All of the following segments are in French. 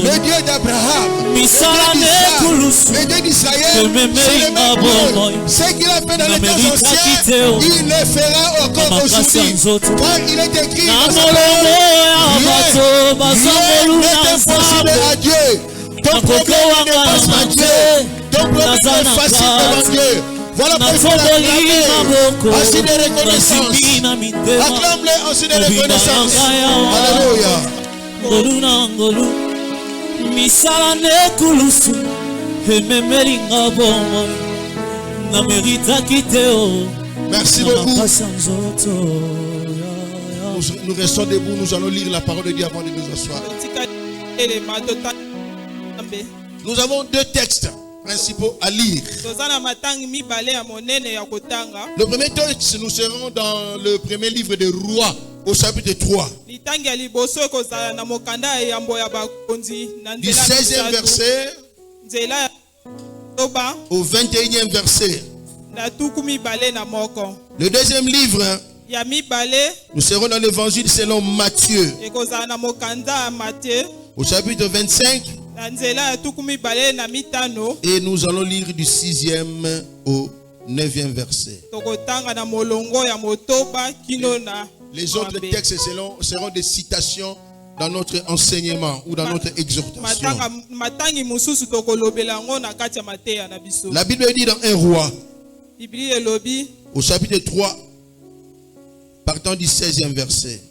le Dieu d'Abraham, le Dieu d'Israël, c'est le même Dieu. Ce qu'il a fait dans les temps anciens, il le fera encore aujourd'hui. Car il est écrit dans sa parole, rien n'est impossible à Dieu. Ton problème ne dépasse pas Dieu. Ton problème est facile devant Dieu. Voilà pourquoi il faut l'acclamer en signe de reconnaissance. Acclame-le en signe de reconnaissance. Alléluia. Misala nekulusu ememeringa bomo na merita kiteo. Merci beaucoup. Nous restons debout, nous allons lire la parole de Dieu avant de nous asseoir. Nous avons deux textes principaux à lire. Le premier texte, nous serons dans le premier livre des Rois, au chapitre 3. Du 16e verset au 21e verset. Le deuxième livre, nous serons dans l'évangile selon Matthieu, au chapitre 25. Et nous allons lire du 6e au 9e verset. Les autres textes seront des citations dans notre enseignement ou dans notre exhortation. La Bible dit dans 1 Roi, au chapitre 3, partant du 16e verset.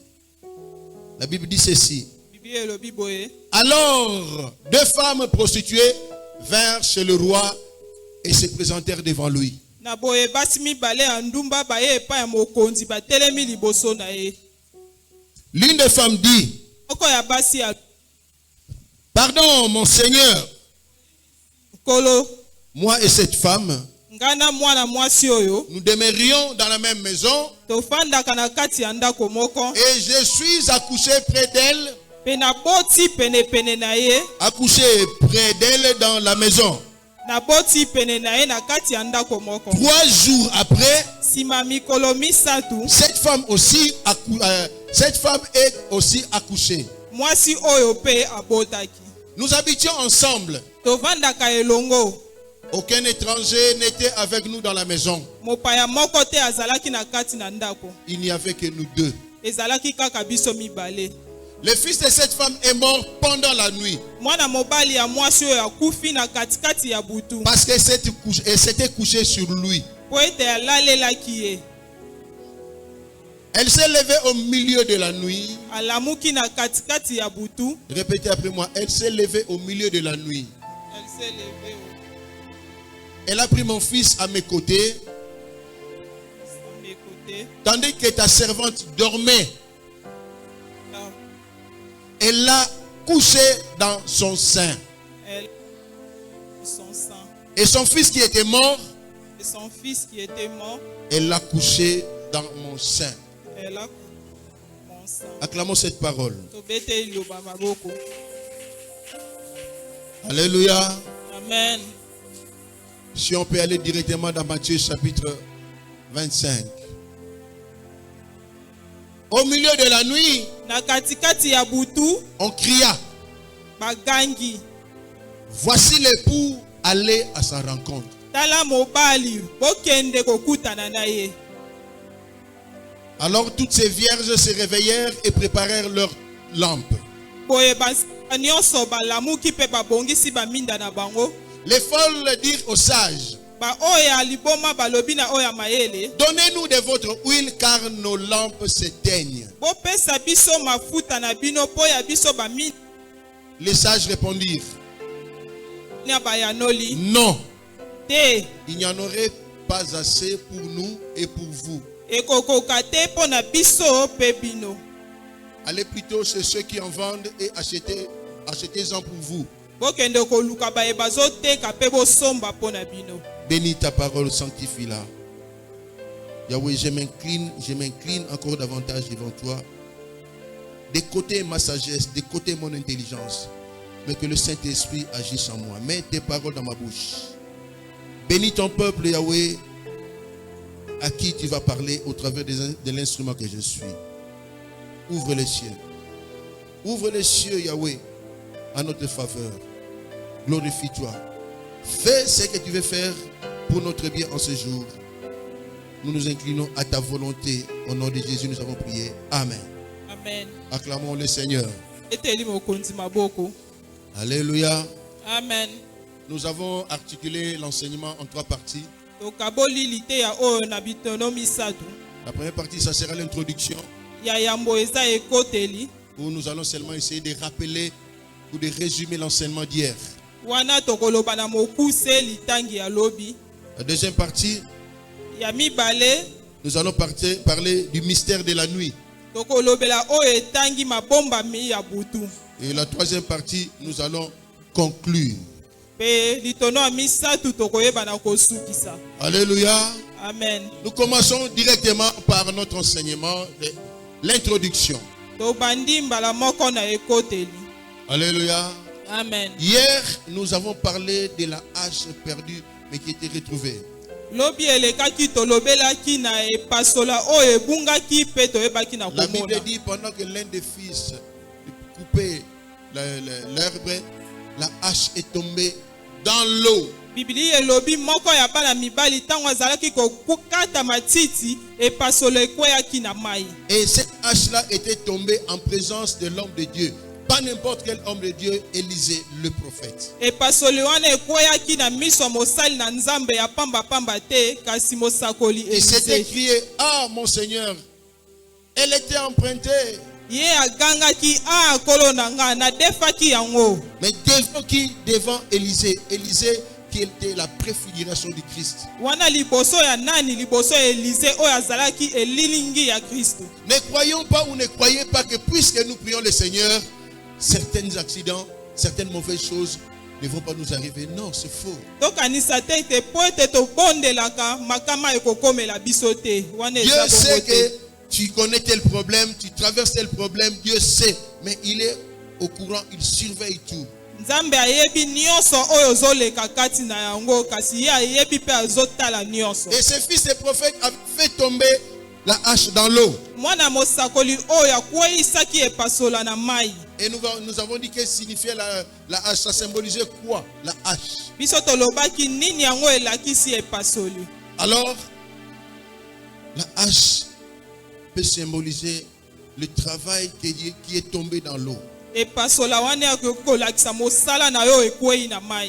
La Bible dit ceci. Alors, deux femmes prostituées vinrent chez le roi et se présentèrent devant lui. L'une des femmes dit: pardon, mon Seigneur, moi et cette femme, nous demeurions dans la même maison et je suis accouché près d'elle. Accouché près d'elle dans la maison. 3 jours après, cette femme est aussi accouchée. Nous habitions ensemble. Aucun étranger n'était avec nous dans la maison. Il n'y avait que nous deux. Le fils de cette femme est mort pendant la nuit. Parce qu'elle s'était couchée sur lui. Elle s'est levée au milieu de la nuit. Répétez après moi. Elle s'est levée au milieu de la nuit. Elle a pris mon fils à mes côtés. Tandis que ta servante dormait. Elle l'a couché dans son sein. Et son fils qui était mort, elle l'a couché dans mon sein. Acclamons cette parole. Alléluia. Amen. Si on peut aller directement dans Matthieu chapitre 25. Au milieu de la nuit, on cria: voici l'époux, allez à sa rencontre. Alors toutes ces vierges se réveillèrent et préparèrent leurs lampes. Les folles dirent aux sages: donnez-nous de votre huile car nos lampes s'éteignent. Les sages répondirent: non, il n'y en aurait pas assez pour nous et pour vous. Allez plutôt chez ceux qui en vendent et achetez-en pour vous. Bénis ta parole, sanctifie-la. Yahweh, je m'incline encore davantage devant toi. D'écouter ma sagesse, d'écouter mon intelligence, mais que le Saint-Esprit agisse en moi. Mets tes paroles dans ma bouche. Bénis ton peuple, Yahweh, à qui tu vas parler au travers de l'instrument que je suis. Ouvre les cieux. Ouvre les cieux, Yahweh. en notre faveur. Glorifie-toi. Fais ce que tu veux faire pour notre bien en ce jour. Nous nous inclinons à ta volonté. Au nom de Jésus, nous avons prié. Amen. Amen. Acclamons le Seigneur. Alléluia. Amen. Nous avons articulé l'enseignement en 3 parties. La première partie, ça sera l'introduction, où nous allons seulement essayer de rappeler ou de résumer l'enseignement d'hier. La deuxième partie, nous allons parler du mystère de la nuit. Et la troisième partie, nous allons conclure. Alléluia. Amen. Nous commençons directement par notre enseignement, l'introduction. Alléluia. Amen. Hier, nous avons parlé de la hache perdue, mais qui était retrouvée. La Bible dit, pendant que l'un des fils coupait l'herbe, la hache est tombée dans l'eau. Et cette hache-là était tombée en présence de l'homme de Dieu. Pas n'importe quel homme de Dieu, Élisée le prophète. Et il s'est crié, ah mon Seigneur, elle était empruntée. Mais devant qui? Devant Élisée. Élisée qui était la préfiguration du Christ. Ne croyons pas ou ne croyez pas que puisque nous prions le Seigneur, certains accidents, certaines mauvaises choses ne vont pas nous arriver. Non, c'est faux. Dieu sait que tu connais tel problème, tu traverses tel problème, Dieu sait, mais il est au courant, il surveille tout. Et ce fils de prophète a fait tomber la hache dans l'eau. Et nous avons dit que signifiait la hache, ça symbolisait quoi? La hache. Alors, la hache peut symboliser le travail qui est tombé dans l'eau.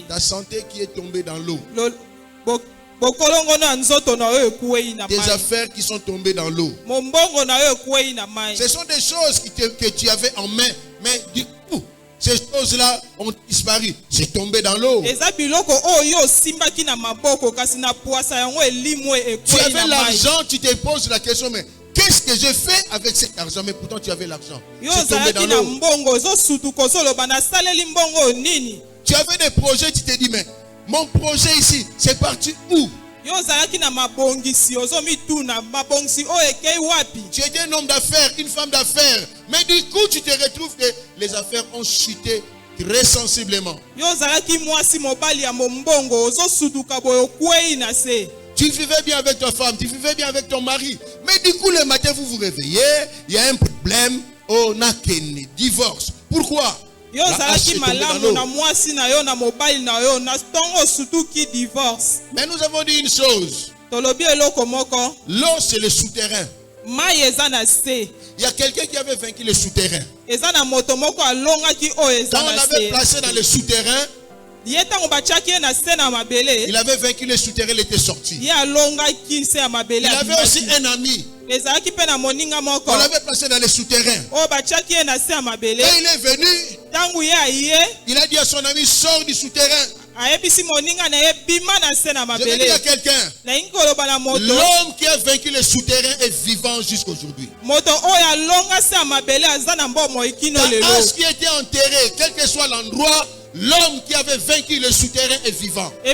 Ta santé qui est tombée dans l'eau. Des affaires qui sont tombées dans l'eau. Ce sont des choses que tu avais en main, mais du coup, ces choses-là ont disparu. C'est tombé dans l'eau. Tu avais l'argent, tu te poses la question, mais qu'est-ce que je fais avec cet argent? Mais pourtant tu avais l'argent. C'est tombé dans l'eau. Tu avais des projets, tu t'es dit, mais mon projet ici, c'est parti où? Tu étais un homme d'affaires, une femme d'affaires. Mais du coup, tu te retrouves que les affaires ont chuté très sensiblement. Tu vivais bien avec ta femme, tu vivais bien avec ton mari. Mais du coup, le matin, vous vous réveillez, il y a un problème. Oh, nakene, divorce. Pourquoi? Mais nous avons dit une chose. L'eau, c'est le souterrain. Il y a quelqu'un qui avait vaincu le souterrain. Quand on l'avait placé dans le souterrain, il avait vaincu le souterrain, il était sorti. Il avait aussi un ami. On l'avait placé dans le souterrain. Quand il est venu, il a dit à son ami, sors du souterrain. Je vais dire à quelqu'un, l'homme qui a vaincu le souterrain est vivant jusqu'aujourd'hui. Ta hache qui était enterrée, quel que soit l'endroit, l'homme qui avait vaincu le souterrain est vivant. Il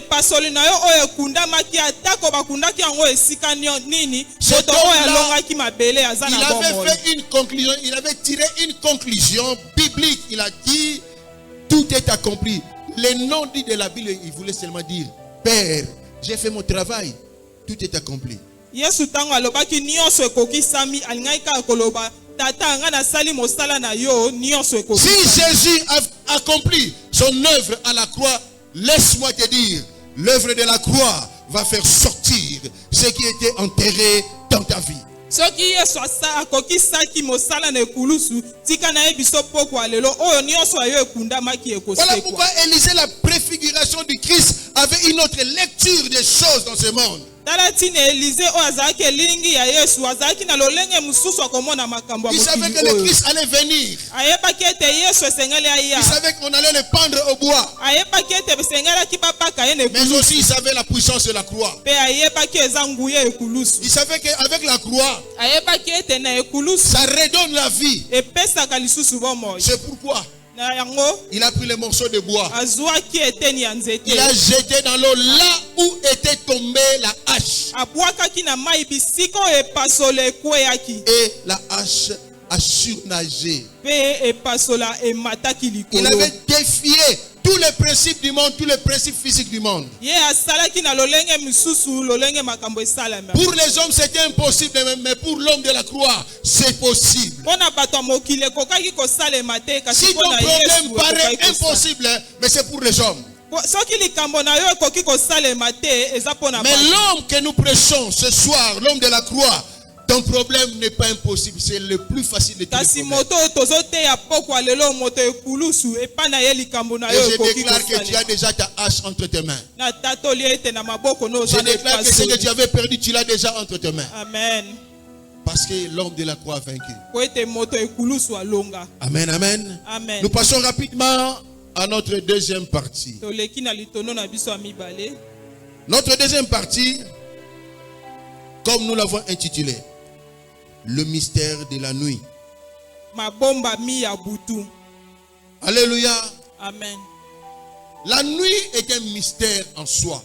avait fait une conclusion, il avait tiré une conclusion biblique. Il a dit, tout est accompli. Le nom dit de la Bible, il voulait seulement dire, Père, j'ai fait mon travail, tout est accompli. Si Jésus a accompli son œuvre à la croix, laisse-moi te dire, l'œuvre de la croix va faire sortir ce qui était enterré dans ta vie. Voilà pourquoi Élisée, la préfiguration du Christ, avait une autre lecture des choses dans ce monde. Il savait que le Christ allait venir. Il savait qu'on allait le pendre au bois. Mais aussi il savait la puissance de la croix. Il savait qu'avec la croix, ça redonne la vie. C'est pourquoi il a pris les morceaux de bois. Il a jeté dans l'eau là où était tombée la hache. Et la hache a surnagé. Il avait défié tous les principes du monde, tous les principes physiques du monde. Pour les hommes, c'était impossible, mais pour l'homme de la croix, c'est possible. Si ton problème paraît impossible, mais c'est pour les hommes. Mais l'homme que nous prêchons ce soir, l'homme de la croix, ton problème n'est pas impossible, c'est le plus facile de tous les problèmes. Et je déclare que tu as déjà ta hache entre tes mains. Je déclare que ce que tu avais perdu, tu l'as déjà entre tes mains. Amen. Parce que l'homme de la croix a vaincu. Amen, amen. Amen. Nous passons rapidement à notre deuxième partie. Notre deuxième partie, comme nous l'avons intitulé, le mystère de la nuit. Alléluia. Amen. La nuit est un mystère en soi.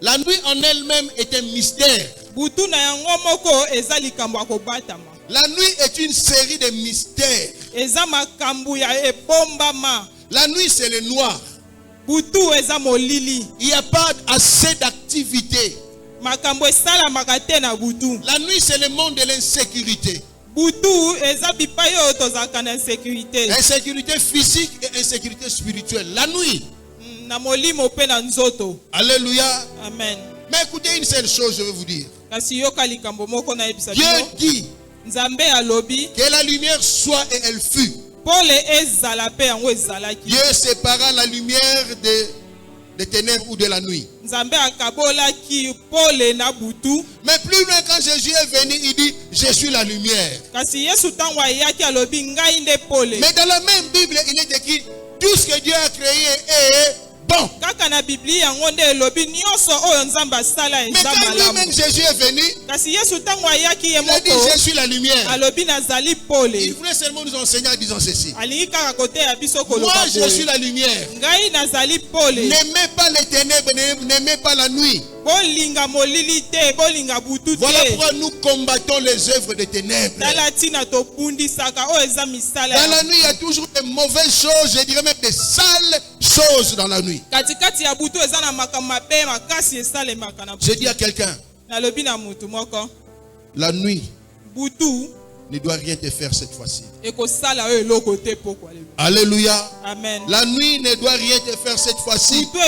La nuit en elle-même est un mystère. La nuit est une série de mystères. La nuit, c'est le noir. Il n'y a pas assez d'activité. La nuit, c'est le monde de l'insécurité. Insécurité physique et insécurité spirituelle. La nuit. Alléluia. Amen. Mais écoutez une seule chose, je vais vous dire. Dieu dit que la lumière soit et elle fut. Dieu sépara la lumière des ténèbres ou de la nuit. Mais plus loin, quand Jésus est venu, il dit, je suis la lumière. Mais dans la même Bible, il est écrit, tout ce que Dieu a créé est bon. Mais quand lui-même Jésus est venu, il a dit, je suis la lumière. Il voulait seulement nous enseigner en disant ceci. Moi, je suis la lumière. N'aimez pas les ténèbres, n'aimez pas la nuit. Voilà pourquoi nous combattons les œuvres des ténèbres. Dans la nuit, il y a toujours de mauvaises choses, je dirais même des sales choses dans la nuit. Je dis à quelqu'un, la nuit ne doit rien te faire cette fois-ci. Alléluia. Amen. La nuit ne doit rien te faire cette fois-ci. Vous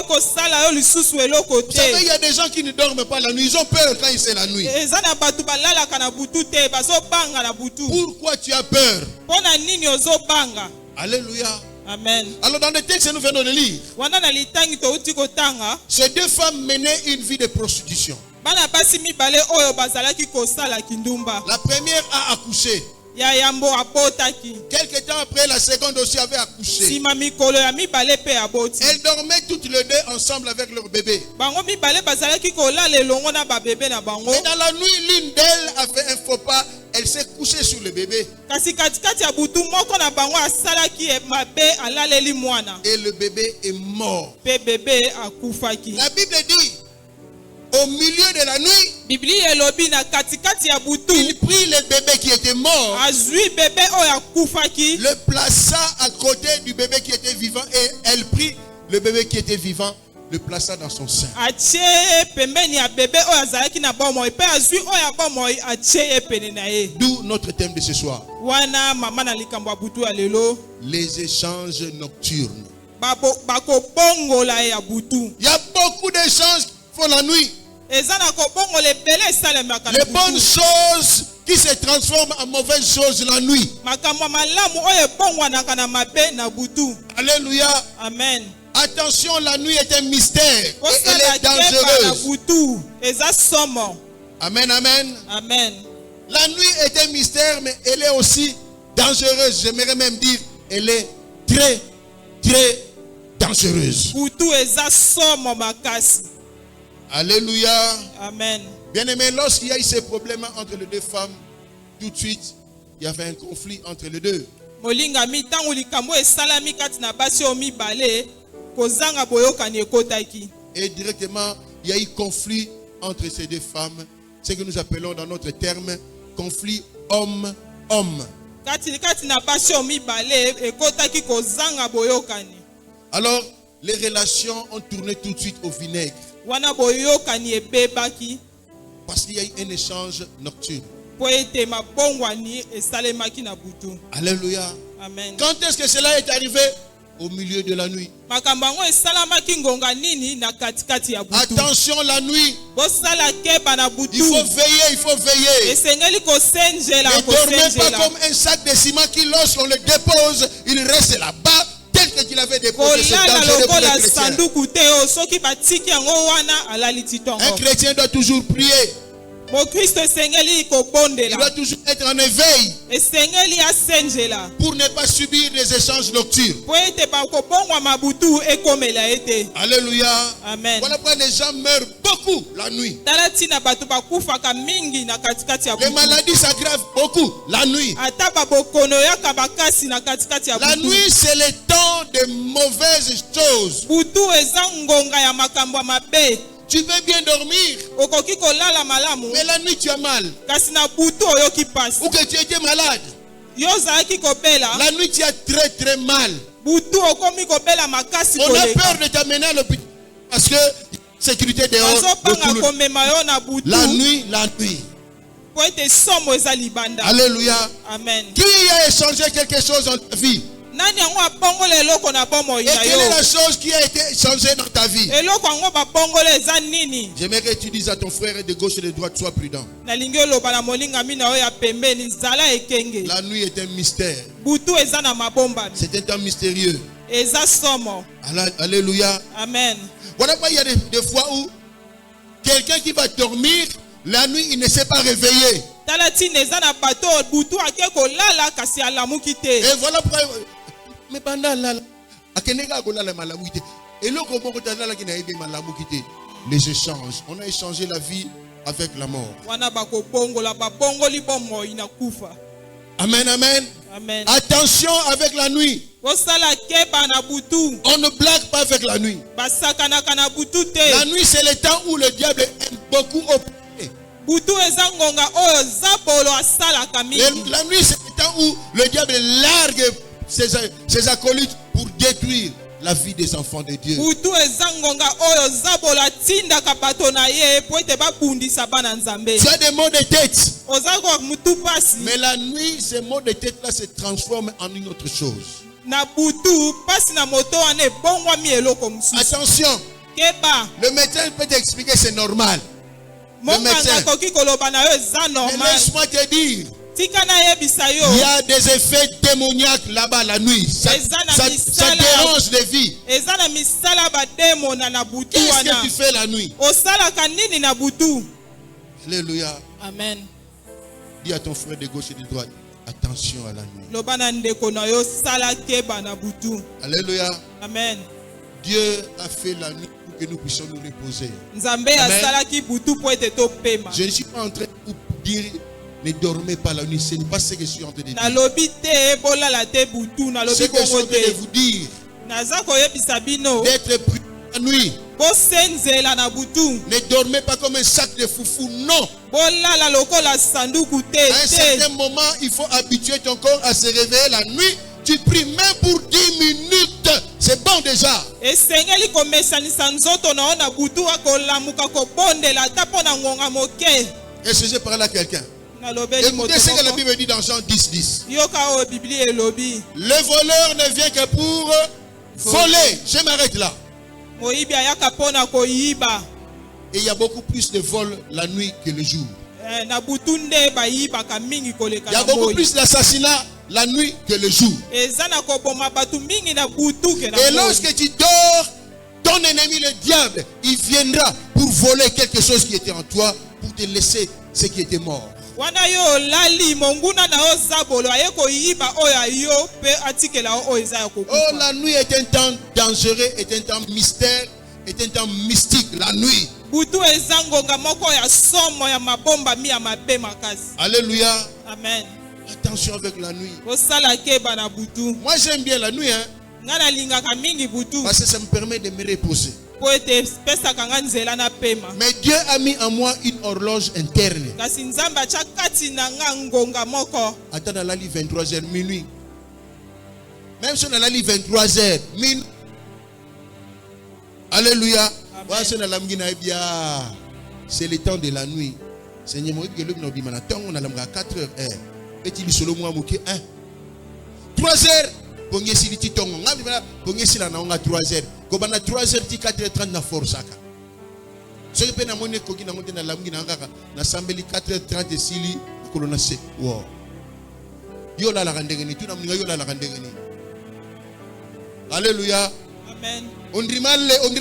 savez, il y a des gens qui ne dorment pas la nuit. Ils ont peur quand c'est la nuit. Pourquoi tu as peur? Alléluia. Amen. Alors dans le texte que nous venons de lire, ces deux femmes menaient une vie de prostitution. La première a accouché. Quelque temps après, la seconde aussi avait accouché. Elles dormaient toutes les deux ensemble avec leur bébé. Mais dans la nuit, l'une d'elles a fait un faux pas. Elle s'est couchée sur le bébé. Et le bébé est mort. La Bible dit, au milieu de la nuit, il prit le bébé qui était mort, le plaça à côté du bébé qui était vivant, et elle prit le bébé qui était vivant le plaça dans son sein. D'où notre thème de ce soir. Les échanges nocturnes. Il y a beaucoup d'échanges qui font la nuit. Les bonnes choses qui se transforment en mauvaises choses la nuit. Alléluia. Amen. Attention, la nuit est un mystère. Et elle est dangereuse. Amen, amen. Amen. La nuit est un mystère, mais elle est aussi dangereuse. J'aimerais même dire, elle est très, très dangereuse. Alléluia. Amen. Bien aimé, lorsqu'il y a eu ces problèmes entre les deux femmes, tout de suite, il y avait un conflit entre les deux. Et directement, il y a eu conflit entre ces deux femmes. Ce que nous appelons dans notre terme, conflit homme-homme. Alors, les relations ont tourné tout de suite au vinaigre. Parce qu'il y a eu un échange nocturne. Alléluia. Amen. Quand est-ce que cela est arrivé? Au milieu de la nuit. Attention, la nuit. Il faut veiller. Ne dormez pas comme un sac de ciment qui, lorsqu'on le dépose, il reste là-bas tel qu'il avait déposé. C'est dangereux pour le chrétien. Un chrétien doit toujours prier. Il doit toujours être en éveil pour ne pas subir des échanges nocturnes. Alléluia. Amen. Voilà pourquoi les gens meurent beaucoup la nuit. Les maladies s'aggravent beaucoup la nuit. La nuit, c'est le temps de mauvaises choses. Tu veux bien dormir, mais la nuit tu as mal. Ou que tu étais malade, la nuit tu as très très mal. On a peur de t'amener à l'hôpital parce que sécurité dehors. La nuit. Alléluia. Amen. Qui a échangé quelque chose dans ta vie? Et quelle est la chose qui a été changée dans ta vie? J'aimerais que tu dises à ton frère de gauche et de droite, sois prudent. La nuit est un mystère. C'est un temps mystérieux. Alléluia. Amen. Voilà pourquoi il y a des fois où quelqu'un qui va dormir, la nuit il ne s'est pas réveillé. Et voilà pourquoi. Mais pendant les échanges, on a échangé la vie avec la mort. Amen, amen. Amen. Attention avec la nuit. On ne blague pas avec la nuit. La nuit, c'est le temps où le diable aime beaucoup opérer. La nuit, c'est le temps où le diable largue ses acolytes pour détruire la vie des enfants de Dieu. Tu as des maux de tête. Mais la nuit, ces maux de tête là se transforment en une autre chose. Attention. Le médecin peut t'expliquer c'est normal. Le médecin. Mais laisse-moi te dire. Il y a des effets démoniaques là-bas la nuit. Ça dérange les vies. Qu'est-ce que tu fais la nuit? Alléluia. Amen. Dis à ton frère de gauche et de droite, attention à la nuit. Alléluia. Amen. Dieu a fait la nuit pour que nous puissions nous reposer. Amen. Je ne suis pas en train de vous dire ne dormez pas la nuit. Ce n'est pas ce que je suis en train de dire. Ce que je suis en train de vous dire, d'être prudent la nuit. Ne dormez pas comme un sac de foufou. Non. À un certain moment, il faut habituer ton corps à se réveiller la nuit. Tu pries même pour 10 minutes. C'est bon déjà. esengeli komesanisa nzoto na ona butu akolamuka kobondela ata mpo na ngonga moke. Est-ce que je parle à quelqu'un? Nalobeli moto Écoutez ce que la moko. Bible dit dans Jean 10:10. Yoka oyo Biblia elobi. Le voleur ne vient que pour voler. Je m'arrête là. Moyibi ayaka mpo na koyiba. Et il y a beaucoup plus de vols la nuit que le jour. Na butu nde bayibaka mingi koleka Il y a na beaucoup moyi. plus d'assassinats la nuit que le jour. Eza na koboma batu mingi na butu ke na Et moyi. lorsque tu dors, ton ennemi le diable, il viendra pour voler quelque chose qui était en toi, pour te laisser ce qui était mort. Wana yo lali monguna na yo zabolo aye koyiba oyo ayo pe atikela oyo eza ya kokufa. Oh, la nuit est un temps dangereux, est un temps mystère, est un temps mystique. La nuit. Butu eza ngonga moko ya somo ya mabomba mi ya mabe makasi. Alléluia. Amen. Attention avec la nuit. Osala keba na butu. Moi j'aime bien la nuit, hein, Ngana lingaka mingi butu. parce que ça me permet de me reposer. Po ete pesaka nga nzela na pema. Mais Dieu a mis en moi une horloge interne. Kasi nzambe atya kati na nga ngonga moko. Attends, on a lu 23h minuit. Même si on a lu 23h minuit. Alléluia. C'est le temps de la nuit. Seigneur, moi, on a 4h. Et il solo moi 3h. Pongé si li tongo. Pongé si la na 3h. Kobana 3h ti 4h30 na forsaka. Ce que na mone koki na monte na lamgi na ngaka na sambeli 4h30 sili kolona se. Wow. Yo la rendengeni, tu na mninga yo la rendengeni. Alléluia. Amen. On dirait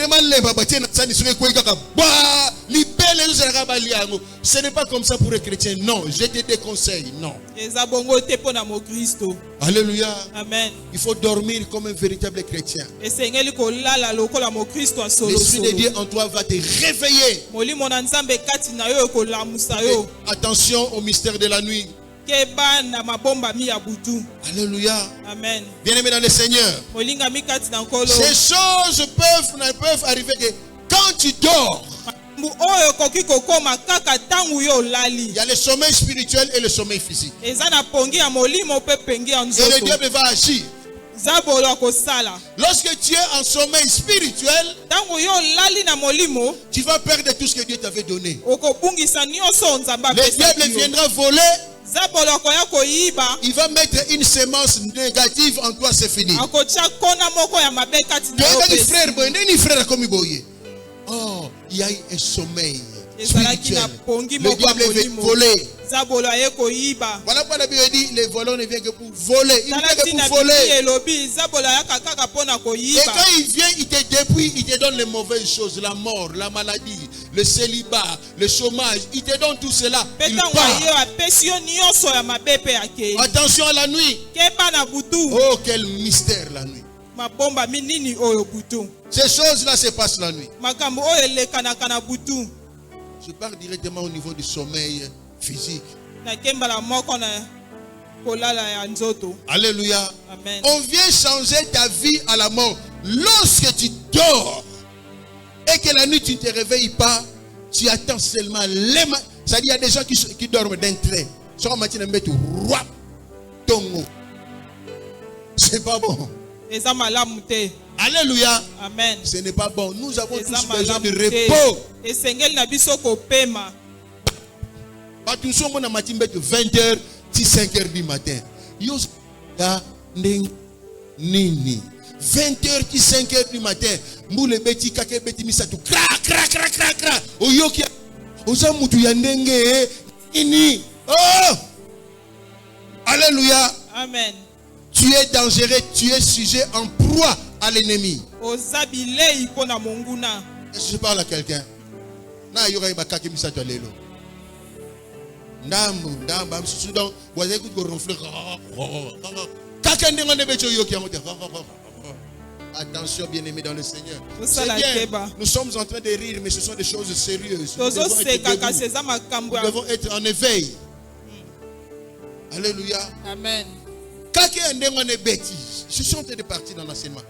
mal les babatiens na sani sur quoi kaka. Bah, libelle nous sera baliango. Ce n'est pas comme ça pour les chrétiens. Non, je te déconseille. Non. Eza bongo te pona mo Kristo. Alléluia. Amen. Il faut dormir comme un véritable chrétien. Esengeli kolala lokola mo Kristo asolo. L'esprit de Dieu en toi va te réveiller. Molimo na nzambe kati na yo kolamusa yo. Attention au mystère de la nuit. Keba na mabomba mi ya butu. Alléluia. Amen. Bien-aimé dans le Seigneur. Molinga mi kati na nkolo. Ces choses ne peuvent arriver que quand tu dors. Oyo koki kokoma kaka tangu yo lali. Il y a le sommeil spirituel et le sommeil physique. Eza na pongi ya molimo pe pengi ya nzoto. Et le diable va agir. Zabolo akosala. Lorsque tu es en sommeil spirituel, tangu yo lali na molimo, tu vas perdre tout ce que Dieu t'avait donné. Okobungisa nyonso nzamba Le diable viendra voler. Zabolo koya koyiba. Il va mettre une semence négative en toi, c'est fini. Akocha kona moko ya mabe kati na yo. Tu es frère, frère comme Iboye. Oh, il y a eu un sommeil spirituel. Le diable veut voler. Voilà pourquoi la Bible dit les voleurs ne viennent que pour voler. Ils viennent que pour voler. Et quand il vient, il te dépouille, il te donne les mauvaises choses, la mort, la maladie, le célibat, le chômage. Il te donne tout cela. Il part. Attention à la nuit. Oh, quel mystère la nuit. Ces choses-là se passent la nuit. Je parle directement au niveau du sommeil physique. Alléluia. Amen. On vient changer ta vie à la mort. Lorsque tu dors et que la nuit tu ne te réveilles pas, tu attends seulement les mains. C'est-à-dire il y a des gens qui dorment d'un trait. C'est pas bon. Alléluia. Amen. Ce n'est pas bon. Nous avons tous besoin de repos. Pas tout ça, on a matin 20h, 5h du matin. Yos da nini. 20h, 5h du matin. Moule beti kake beti misatu. Kra kra kra kra kra. Oyoki. Osa mutu yandenge ini. Oh! Alléluia. Amen. Tu es dangereux, tu es sujet en proie à l'ennemi. Est-ce que je parle à quelqu'un? Na yoga ibakaki misatu alelo. Attention, bien-aimés dans le Seigneur. Nous sommes en train de rire, mais ce sont des choses sérieuses. Nous devons être en éveil. Alléluia. Amen. Je suis en train de partir dans l'enseignement.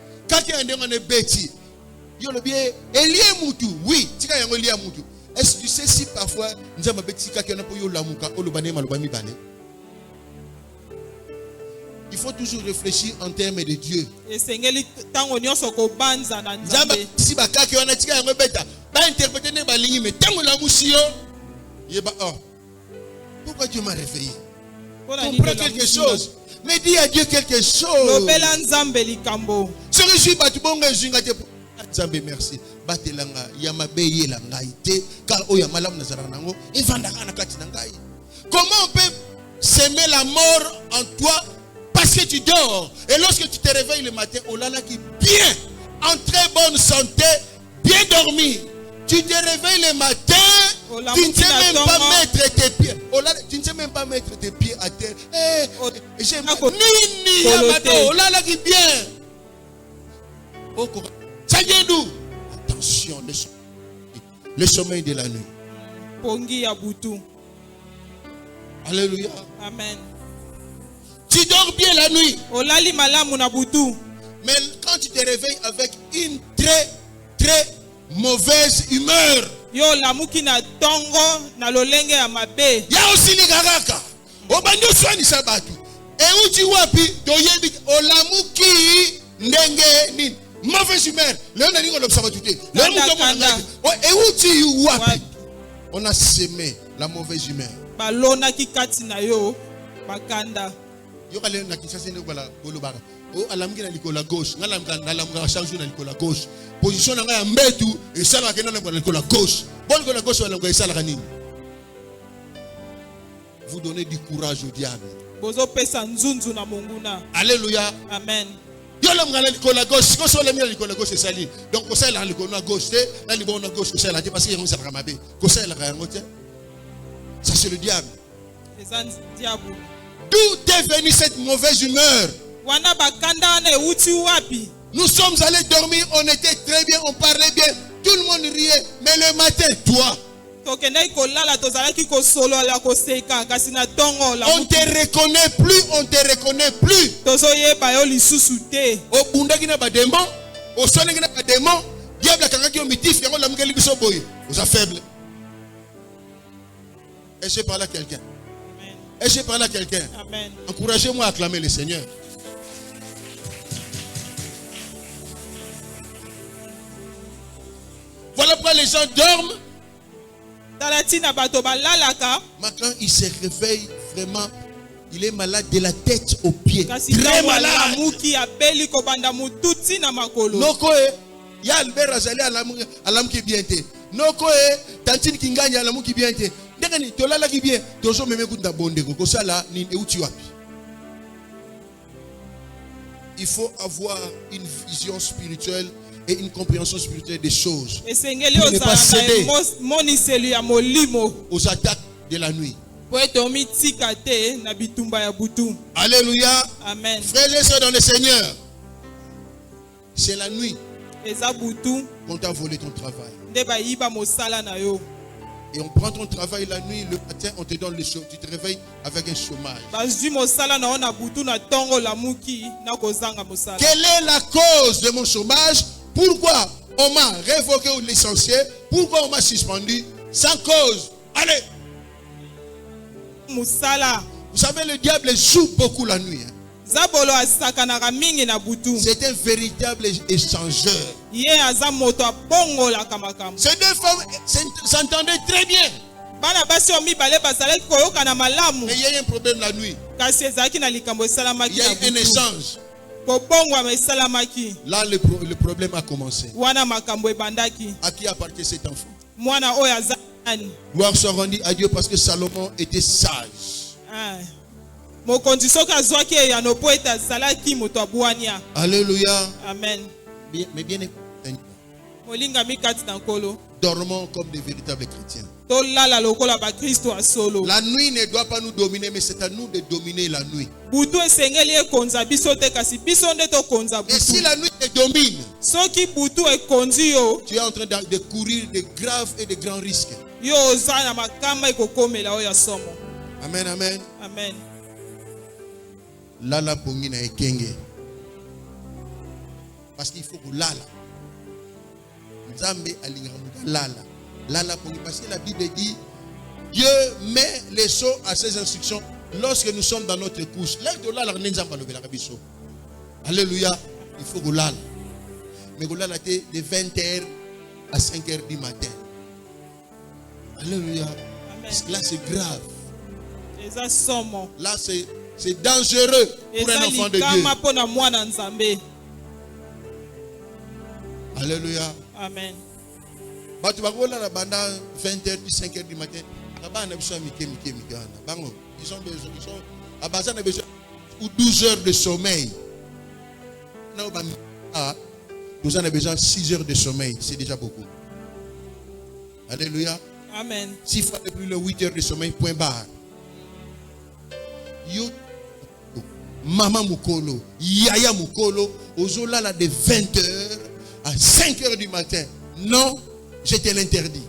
Oui, est-ce que tu sais si parfois nous avons Il faut toujours réfléchir en termes de Dieu. esengeli ntango nyonso kobanza na Nzamba nzambe si bakaki wana tika yango beta ba interpréter ne ba lingi mais tango la musio yeba oh. Pourquoi Dieu m'a réveillé? Comprends quelque chose. Mais dis à Dieu quelque chose. lobela nzambe likambo Ce que je suis battu bonga zinga te Nzambe merci. Batelanga ya mabeye la ngai te car o ya malamu nazara nango evandaka na kati na ngai. Comment on peut s'aimer la mort en toi parce que tu dors et lorsque tu te réveilles le matin oh là là qui bien en très bonne santé bien dormi. Tu te réveilles le matin, tu ne sais même pas mettre tes pieds. Oh là, tu ne sais même pas mettre tes pieds à terre. J'aime Nini Yamato, oh là là qui bien. Oh, ça vient d'où? Attention, le sommeil de la nuit. pongi ya butu. Alléluia. Amen. Tu dors bien la nuit. Olali malamu na butu. Mais quand tu te réveilles avec une très mauvaise humeur. Yo lamuki na tongo na lolenge ya mabe. Ya aussi ni garaka. Obanyo swani sabatu. E uti wapi doyebi olamuki ndenge ni mauvaise humeur. Leo na ningo l'observateur. Leo muto mwana. E uti wapi. On a semé la mauvaise humeur. Balona ki kati na yo bakanda. Yo kale na Kinshasa ne bala bolobaka. O alamuki na likola gauche, ngalamga chaque jour na likola gauche. Position na nga ya mbetu et ça la kena na likola gauche. Bon likola gauche wala ngo esala kanini. Vous donnez du courage au diable. Bozo pesa nzunzu na monguna. Alléluia. Amen. Yo la mga na likola gauche, ko so la mina likola gauche esali. Donc ko sala likola gauche te, na libona gauche ko sala te parce que yango sala mabe. Ko sala ka yango te. Ça c'est le diable. Ezan diable. D'où est venue cette mauvaise humeur? Wana bakanda na uti wapi? Nous sommes allés dormir, on était très bien, on parlait bien, tout le monde riait. Mais le matin, toi, on te reconnaît plus, on te reconnaît plus. Au bundagina ba démon, au sonegina ba démon, diable kangaki au mitif, yango la mugeli biso boy. Vous êtes faible. Est-ce que je parle à quelqu'un? Est-ce que je parle à quelqu'un? Encouragez-moi à acclamer le Seigneur. Voilà pourquoi les gens dorment. Maintenant, il se réveille vraiment. Il est malade de la tête aux pieds. Très malade. Noko e, ya Albert Azali alam ki bien te. Noko e, tantine Kinganya alam ki bien te. Ndekani tolala ki bien. Tozo meme kunda bondeko. Ko sala ni euti wapi. Il faut avoir une vision spirituelle et une compréhension spirituelle des choses. Pour ne pas céder aux attaques de la nuit. Alléluia. Amen. Frères et sœurs dans le Seigneur, c'est la nuit qu'on t'a volé ton travail. Et on prend ton travail la nuit, le matin, on te donne le chômage. Tu te réveilles avec un chômage. Quelle est la cause de mon chômage? Pourquoi on m'a révoqué ou licencié? Pourquoi on m'a suspendu? Sans cause. Allez. Vous savez, le diable joue beaucoup la nuit. C'est un véritable échangeur. Ces deux femmes s'entendaient très bien. Mais il y a eu un problème la nuit. Il y a eu un échange. Là, le problème a commencé. À qui appartient cet enfant? Gloire soit rendue à Dieu parce que Salomon était sage. Alléluia. Amen. Mais bien dormons comme des véritables chrétiens. La nuit ne doit pas nous dominer, mais c'est à nous de dominer la nuit. Et si la nuit te domine, tu es en train de courir de graves et de grands risques. Amen, amen. Amen. Lala pongi na ekenge. Parce qu'il faut que lala. Nzambe alingamuka lala. Lala pongi parce que la Bible dit Dieu met les sceaux à ses instructions lorsque nous sommes dans notre couche, alléluia, il faut que mais de 20h à 5h du matin. Alléluia. Là c'est grave. Là c'est dangereux pour un enfant de Dieu. Alléluia. Amen. Tu vas voir là pendant 20h, 5h du matin. Ils ont besoin ou 12 heures de sommeil. Nous avons besoin de 6 heures de sommeil. C'est déjà beaucoup. Alléluia. Amen. 6 fois de plus le 8 heures de sommeil, point barre. Yo, Maman Mukolo, Yaya Mukolo, aux là de 20 heures à 5 heures du matin. Non, je te l'interdis.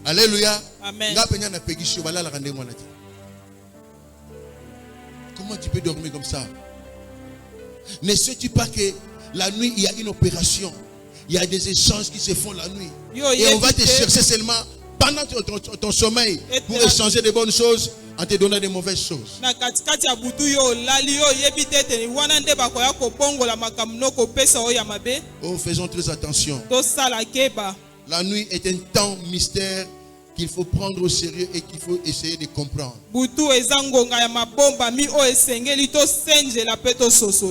Alléluia. Amen. Comment tu peux dormir comme ça? Ne sais-tu pas que la nuit, il y a une opération. Il y a des échanges qui se font la nuit. Et on va te chercher seulement pendant ton sommeil pour échanger des bonnes choses en te donnant des mauvaises choses. Oh, faisons très attention. La nuit est un temps mystère qu'il faut prendre au sérieux et qu'il faut essayer de comprendre.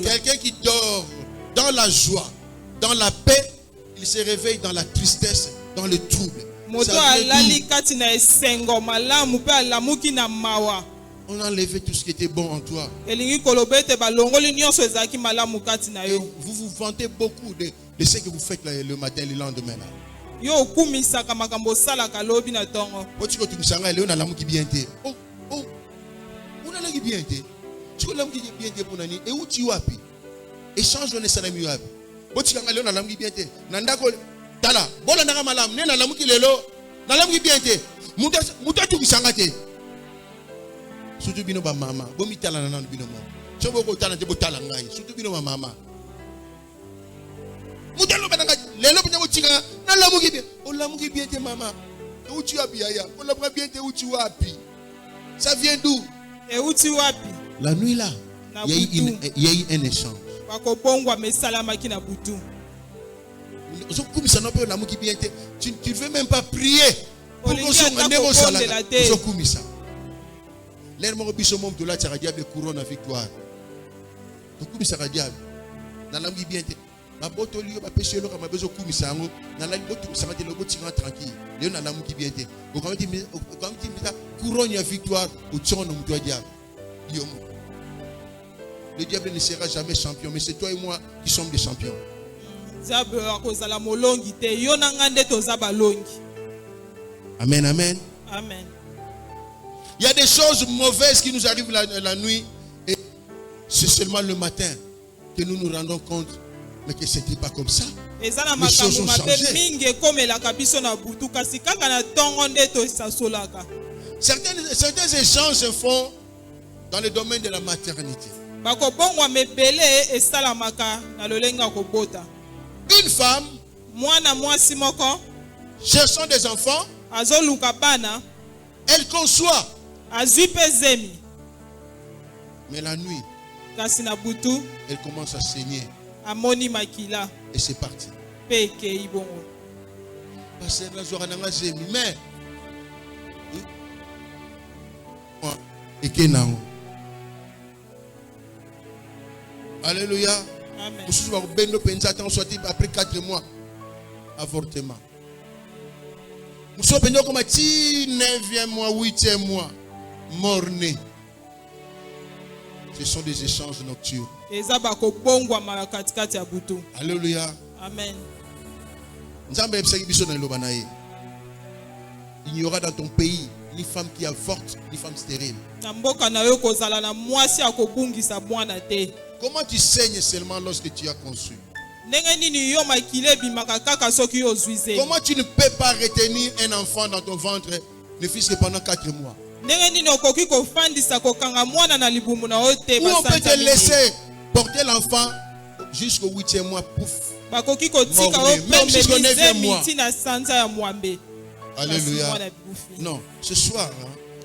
Quelqu'un qui dort dans la joie, dans la paix, il se réveille dans la tristesse, dans le trouble. On a enlevé tout ce qui était bon en toi. Et vous vous vantez beaucoup de ce que vous faites le matin et le lendemain. Oh, oh, on a bien été. Tu as bien été pour nani. Et où tu as pu? Échange on est salami tu as bien été. Nandako tala. Bola nanga malam. Ne na lamu ki lelo. Na lamu ki bien été. Muta tu kisangate. Surtout bino ba mama. Bomi tala na nan bino mo. Chobo ko tala te bo tala ngai. Surtout bino ba mama. Mutalo bananga lelo penya mutinga na lamu ki bien. O lamu ki bien été mama. Et où tu as bien ya? On lamu bien été où tu as pu? Ça vient d'où? Et où tu as pu? La nuit là, il y a eu un échange. Tu ne veux même pas prier pour qu'on soit en couronne à victoire. Le diable ne sera jamais champion, mais c'est toi et moi qui sommes des champions. Amen, amen. Amen. Il y a des choses mauvaises qui nous arrivent la nuit et c'est seulement le matin que nous nous rendons compte, mais que ce n'était pas comme ça. Les choses ont changé. Certains échanges se font dans le domaine de la maternité. Une femme cherchant des enfants, elle conçoit. Mais la nuit, elle commence à saigner. Et c'est parti. Alléluia. Après 4 mois, avortement. Nous sommes comme 9e mois, 8e mois, mort-né. Ce sont des échanges nocturnes. Alléluia. Amen. Il n'y aura dans ton pays ni femme qui avorte, ni femme stérile. Comment tu saignes seulement lorsque tu as conçu? Comment tu ne peux pas retenir un enfant dans ton ventre, ne fût-ce que pendant 4 mois? Ou on peut te laisser porter l'enfant jusqu'au 8e mois, pouf. Même jusqu'au 9e mois. Alléluia. Non, ce soir,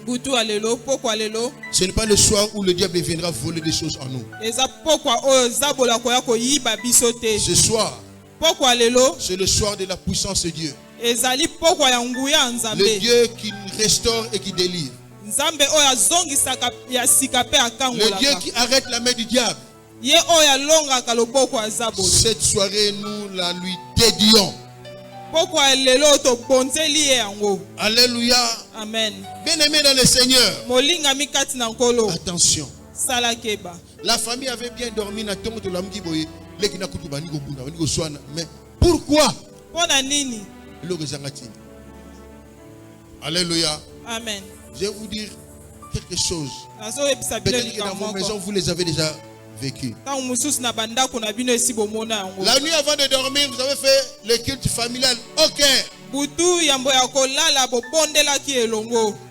butu alelo poko alelo Ce n'est pas le soir où le diable viendra voler des choses en nous. eza poko oyo zabola koya koyiba biso te. Ce soir, poko alelo c'est le soir de la puissance de Dieu. ezali poko ya nguya nzambe. Le Dieu qui restaure et qui délivre. Nzambe oyo azongisaka ya sika pe akangolaka. Le Dieu qui arrête la main du diable. Ye oyo alongaka loboko ya zabolo. Cette soirée, nous la lui dédions. Poko alelo to bonzeli ye yango. Alléluia. Amen. Bien-aimé dans le Seigneur. Molinga mikati na nkolo. Attention. Sala keba. La famille avait bien dormi na tongo to lamdi boye. Leki na kutu bani go bunda bani go swana. Mais pourquoi? Pona nini? Alléluia. Amen. Je vais vous dire quelque chose. Peut-être que dans vos maisons, vous les avez déjà vécues. La nuit avant de dormir, vous avez fait le culte familial. Ok.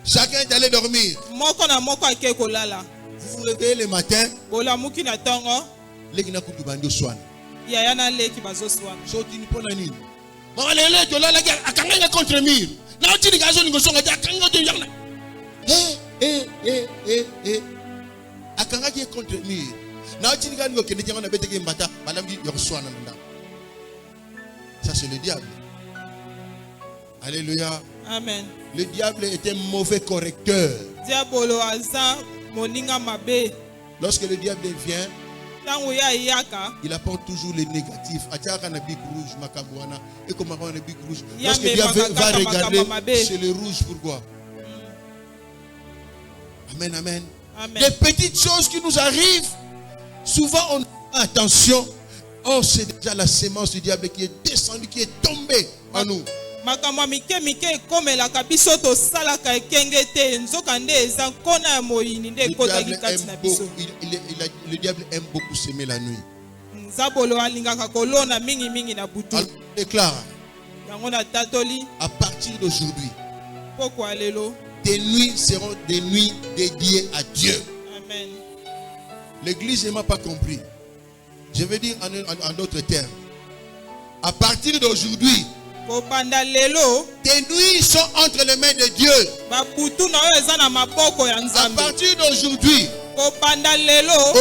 Chacun est allé dormir. Vous vous réveillez le matin. Akanga qui est contre le mur. Ça c'est le diable. Alléluia. Amen. Le diable est un mauvais correcteur. Lorsque le diable vient, il apporte toujours les négatifs. Et comme on a bic rouge, lorsque le diable va regarder, c'est le rouge. Pourquoi? Amen, amen. Amen. Des petites choses qui nous arrivent, souvent on fait attention. Oh, c'est déjà la sémence du diable qui est descendue, qui est tombée en nous. Le diable aime beaucoup s'aimer la nuit. Alors, déclare à partir d'aujourd'hui, tes nuits seront des nuits dédiées à Dieu. Amen. L'église ne m'a pas compris. Je vais dire en d'autres termes. À partir d'aujourd'hui, tes nuits sont entre les mains de Dieu. À partir d'aujourd'hui,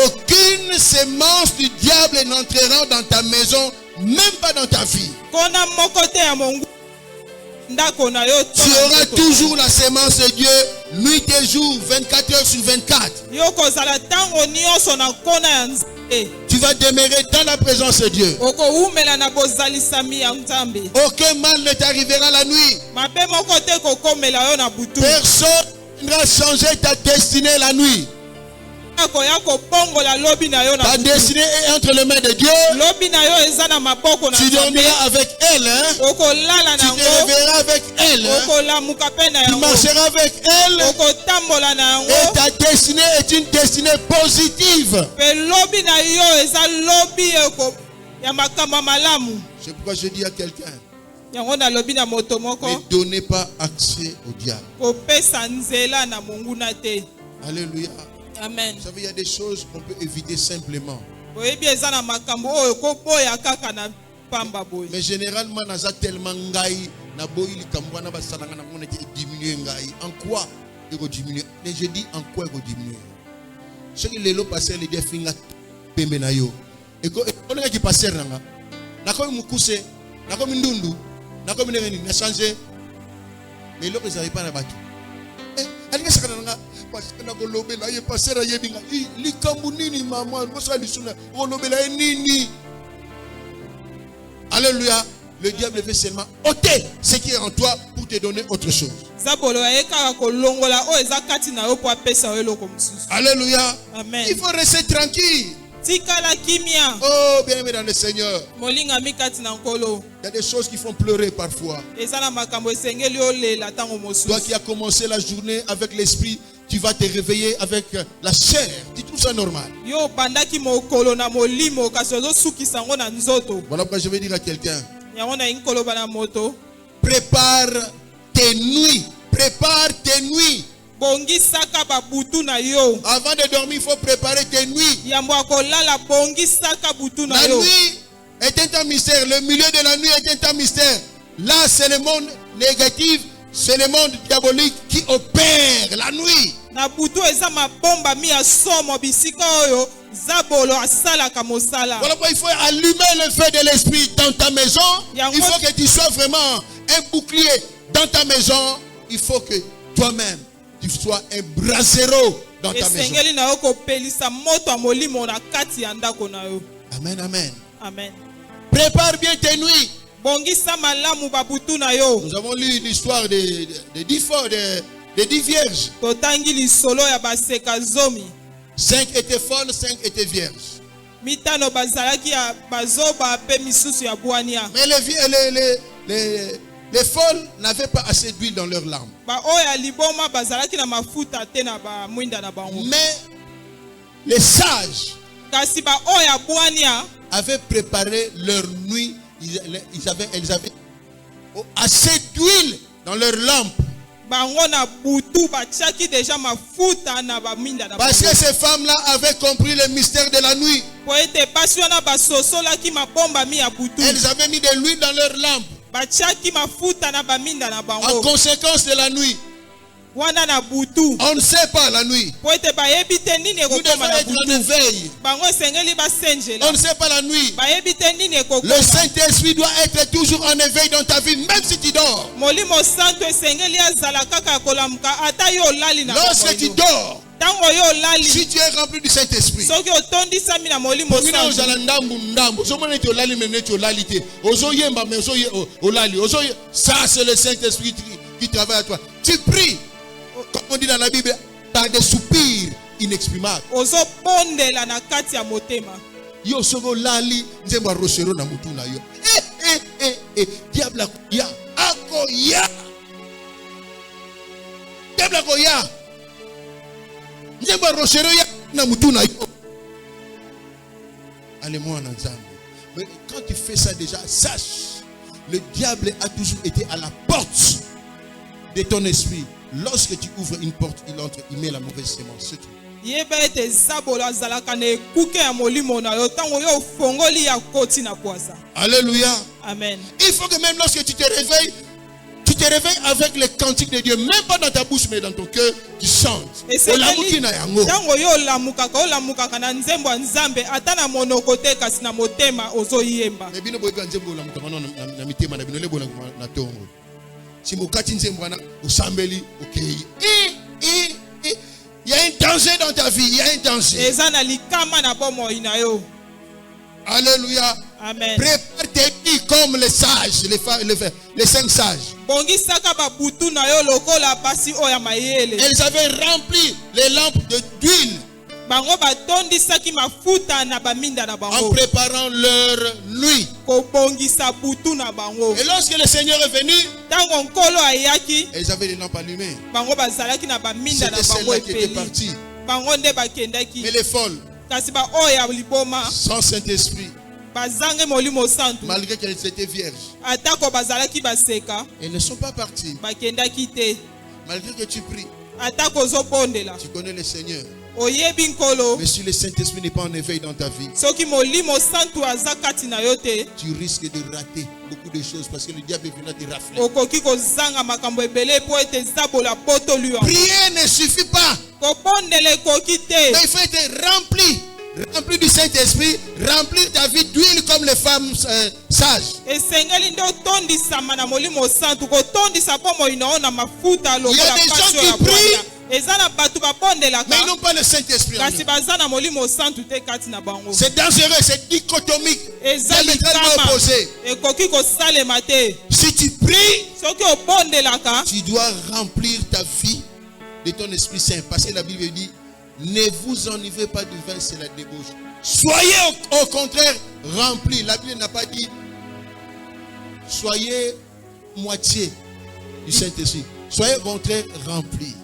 aucune sémence du diable n'entrera dans ta maison, même pas dans ta vie. Tu auras toujours la sémence de Dieu, nuit et jour, 24 heures sur 24. Tu vas demeurer dans la présence de Dieu. Aucun mal ne t'arrivera la nuit. Personne ne va changer ta destinée la nuit. Ta destinée est entre les mains de Dieu. Tu dormiras avec elle. Hein? Tu te réveilleras avec elle. Hein? Tu marcheras avec elle. Et ta destinée est une destinée positive. C'est pourquoi je dis à quelqu'un, ne donnez pas accès au diable. Alléluia. Amen. Vous savez, il y a des choses qu'on peut éviter simplement. Mais généralement, on a tellement ngaï, en quoi il va diminuer? Mais je dis en quoi il va diminuer. Ce que les lots passés, les défis, Pemenayo. Et quand on a qui passe, n'a comme Moukousse, n'a comme Ndundu, n'a comme Néréni, n'a changé. Mais l'autre, ils n'arrivent pas à battre. Parce que nous lobela ye passer à yebinga li kambunini maman bosa lisuna on lobela nini. Alléluia. Le diable veut seulement ôter ce qui est en toi pour te donner autre chose. Alléluia. Amen. Il faut rester tranquille. Oh, bien aimé dans le Seigneur. Il y a des choses qui font pleurer parfois. Toi qui as commencé la journée avec l'esprit, tu vas te réveiller avec la chair. Tu trouves ça normal? Voilà pourquoi je vais dire à quelqu'un, prépare tes nuits. Prépare tes nuits. Avant de dormir, il faut préparer tes nuits. La nuit est un mystère. Le milieu de la nuit est un mystère. Là, c'est le monde négatif. C'est le monde diabolique qui opère la nuit. Na butu eza mabomba mi ya somo bisika oyo zabolo asalaka mosala. Voilà pourquoi il faut allumer le feu de l'esprit dans ta maison. Il faut que tu sois vraiment un bouclier dans ta maison. Il faut que toi-même tu sois un brasero dans ta maison. Esengeli na yo kopelisa moto ya molimo na kati ya ndako na yo. Amen, amen. Amen. Prépare bien tes nuits. Bongisa malamu babutu na yo. Nous avons lu l'histoire des 10 vierges. Totangi lisolo ya baseka zomi. 5 étaient folles, 5 étaient vierges. Mitano bazalaki ya bazoba pe misusu ya bwania. Mais les folles n'avaient pas assez d'huile dans leurs lampes. Ba oya liboma bazalaki na mafuta te na ba mwinda na bango. Mais les sages Kasi ba oya bwania avaient préparé leur nuit. Elles avaient assez d'huile dans leurs lampes. Bango na butu bachaki déjà mafuta na ba mwinda na bango. Parce que ces femmes-là avaient compris le mystère de la nuit. Poete pasiona basosola ki mabomba mi ya butu. Elles avaient mis de l'huile dans leurs lampes. Bachaki mafuta na ba minda na bango. En conséquence de la nuit. Wana na butu. On ne sait pas la nuit. Poete bayebi te nini Nous devons ekokoma na être en butu. éveil. Bango sengeli basenjela. On ne sait pas la nuit. Bayebi te nini ekokoma. Le Saint-Esprit doit être toujours en éveil dans ta vie, même si tu dors. Molimo santo esengeli azala kaka kolamuka ata yo lali na. Lorsque tu dors, Tango yo lali. si tu es rempli du Saint-Esprit, Soki otondisami na molimo santo. ça c'est le Saint-Esprit qui travaille à toi. Tu pries, comme on dit dans la Bible, par des soupirs inexprimables. Ozo pondela na kati ya motema. Yo sogo lali nzemba rochero na mutu na yo. Diable akoya, akoya. Diable akoya. Nzemba rochero ya na mutu na yo. Allez-moi en ensemble. Mais quand tu fais ça déjà, sache, le diable a toujours été à la porte de ton esprit. Lorsque tu ouvres une porte, il entre, il met la mauvaise sémence. C'est tout. Yeba ete zabolo azalaka na ekuke ya molimo na yo tango yo fongoli ya koti na poisa. Alléluia. Amen. Il faut que même lorsque tu te réveilles avec les cantiques de Dieu, même pas dans ta bouche mais dans ton cœur, tu chantes. Tango yo lamukaka na nzembo ya Nzambe ata na monoko te kasi na motema ozoyemba. Bino boyeka nzembo lamukaka na mitema na bino lebo na tongo. Si mokati nzembo na osambeli okei. Il y a un danger dans ta vie, il y a un danger. Alléluia. Amen. Prépare tes nuits comme les sages, les 5 sages. Elles avaient rempli les lampes d'huile en préparant leur nuit. Et lorsque le Seigneur est venu, elles avaient les lampes allumées. C'était celle-là qui était partie. Mais les folles, sans Saint-Esprit, malgré qu'elles étaient vierges, elles ne sont pas parties. Malgré que tu pries, tu connais le Seigneur. Mais si le Saint-Esprit n'est pas en éveil dans ta vie, tu risques de rater beaucoup de choses parce que le diable est venu te rafler. Prier ne suffit pas. Mais il faut être rempli du Saint-Esprit, remplir ta vie d'huile comme les femmes sages. Il y a des gens qui prient, mais ils n'ont pas le Saint-Esprit en eux. C'est dangereux, c'est dichotomique, diamétralement opposé. Si tu pries, tu dois remplir ta vie de ton Esprit Saint. Parce que la Bible dit, ne vous enivrez pas du vin, c'est la débauche. Soyez au contraire remplis. La Bible n'a pas dit soyez moitié du Saint-Esprit. Soyez au contraire remplis.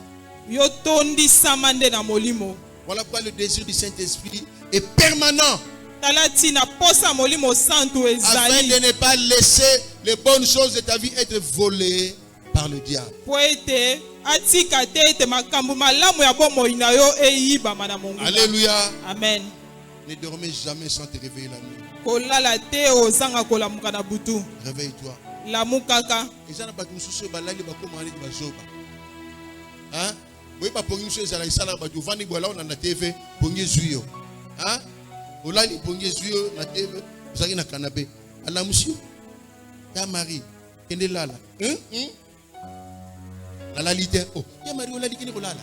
Voilà pourquoi le désir du Saint-Esprit est permanent. Afin de ne pas laisser les bonnes choses de ta vie être volées par le diable. Alléluia. Amen. Ne dormez jamais sans te réveiller la nuit. Réveille-toi. lamu kaka. Ezana batu mususu balali bakoma ali bazoba. Hein? Oui, pas pour une chose à la salle, bah, du vani bola on a na TV, pongi zuyo. Hein? Olali pongi zuyo na TV, vous avez na canapé. Allah monsieur, ya mari, kende lala. La lite, oh, ya mari olali kende kolala.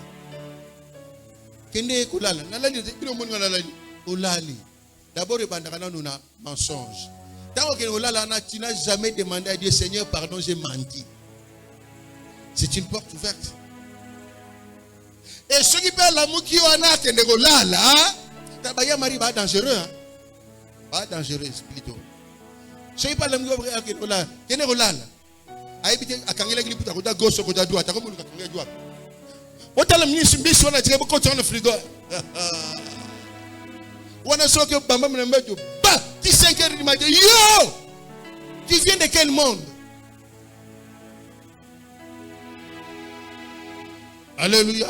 Kende kolala, na lali, bino mon na lali. Olali. D'abord, bandana nous na mensonge. Tant que olala na, tu n'as jamais demandé à Dieu, Seigneur, pardon, j'ai menti. C'est une porte ouverte. Et ceux qui perdent l'amour qui ont un kende kolala, tabaya mari ba dangereux, hein? Pas dangereux plutôt. Ceux qui parlent l'amour qui kende kolala, kende kolala. Aibite akangela kili puta kota gauche kota droite, takomu kakangela droite. Otala mnisi mbishi wana tirebo kota na frigo. Wana soke bamba mnembeto, ba, ti 5 heures du matin. Yo! Tu viens de quel monde? Alléluia.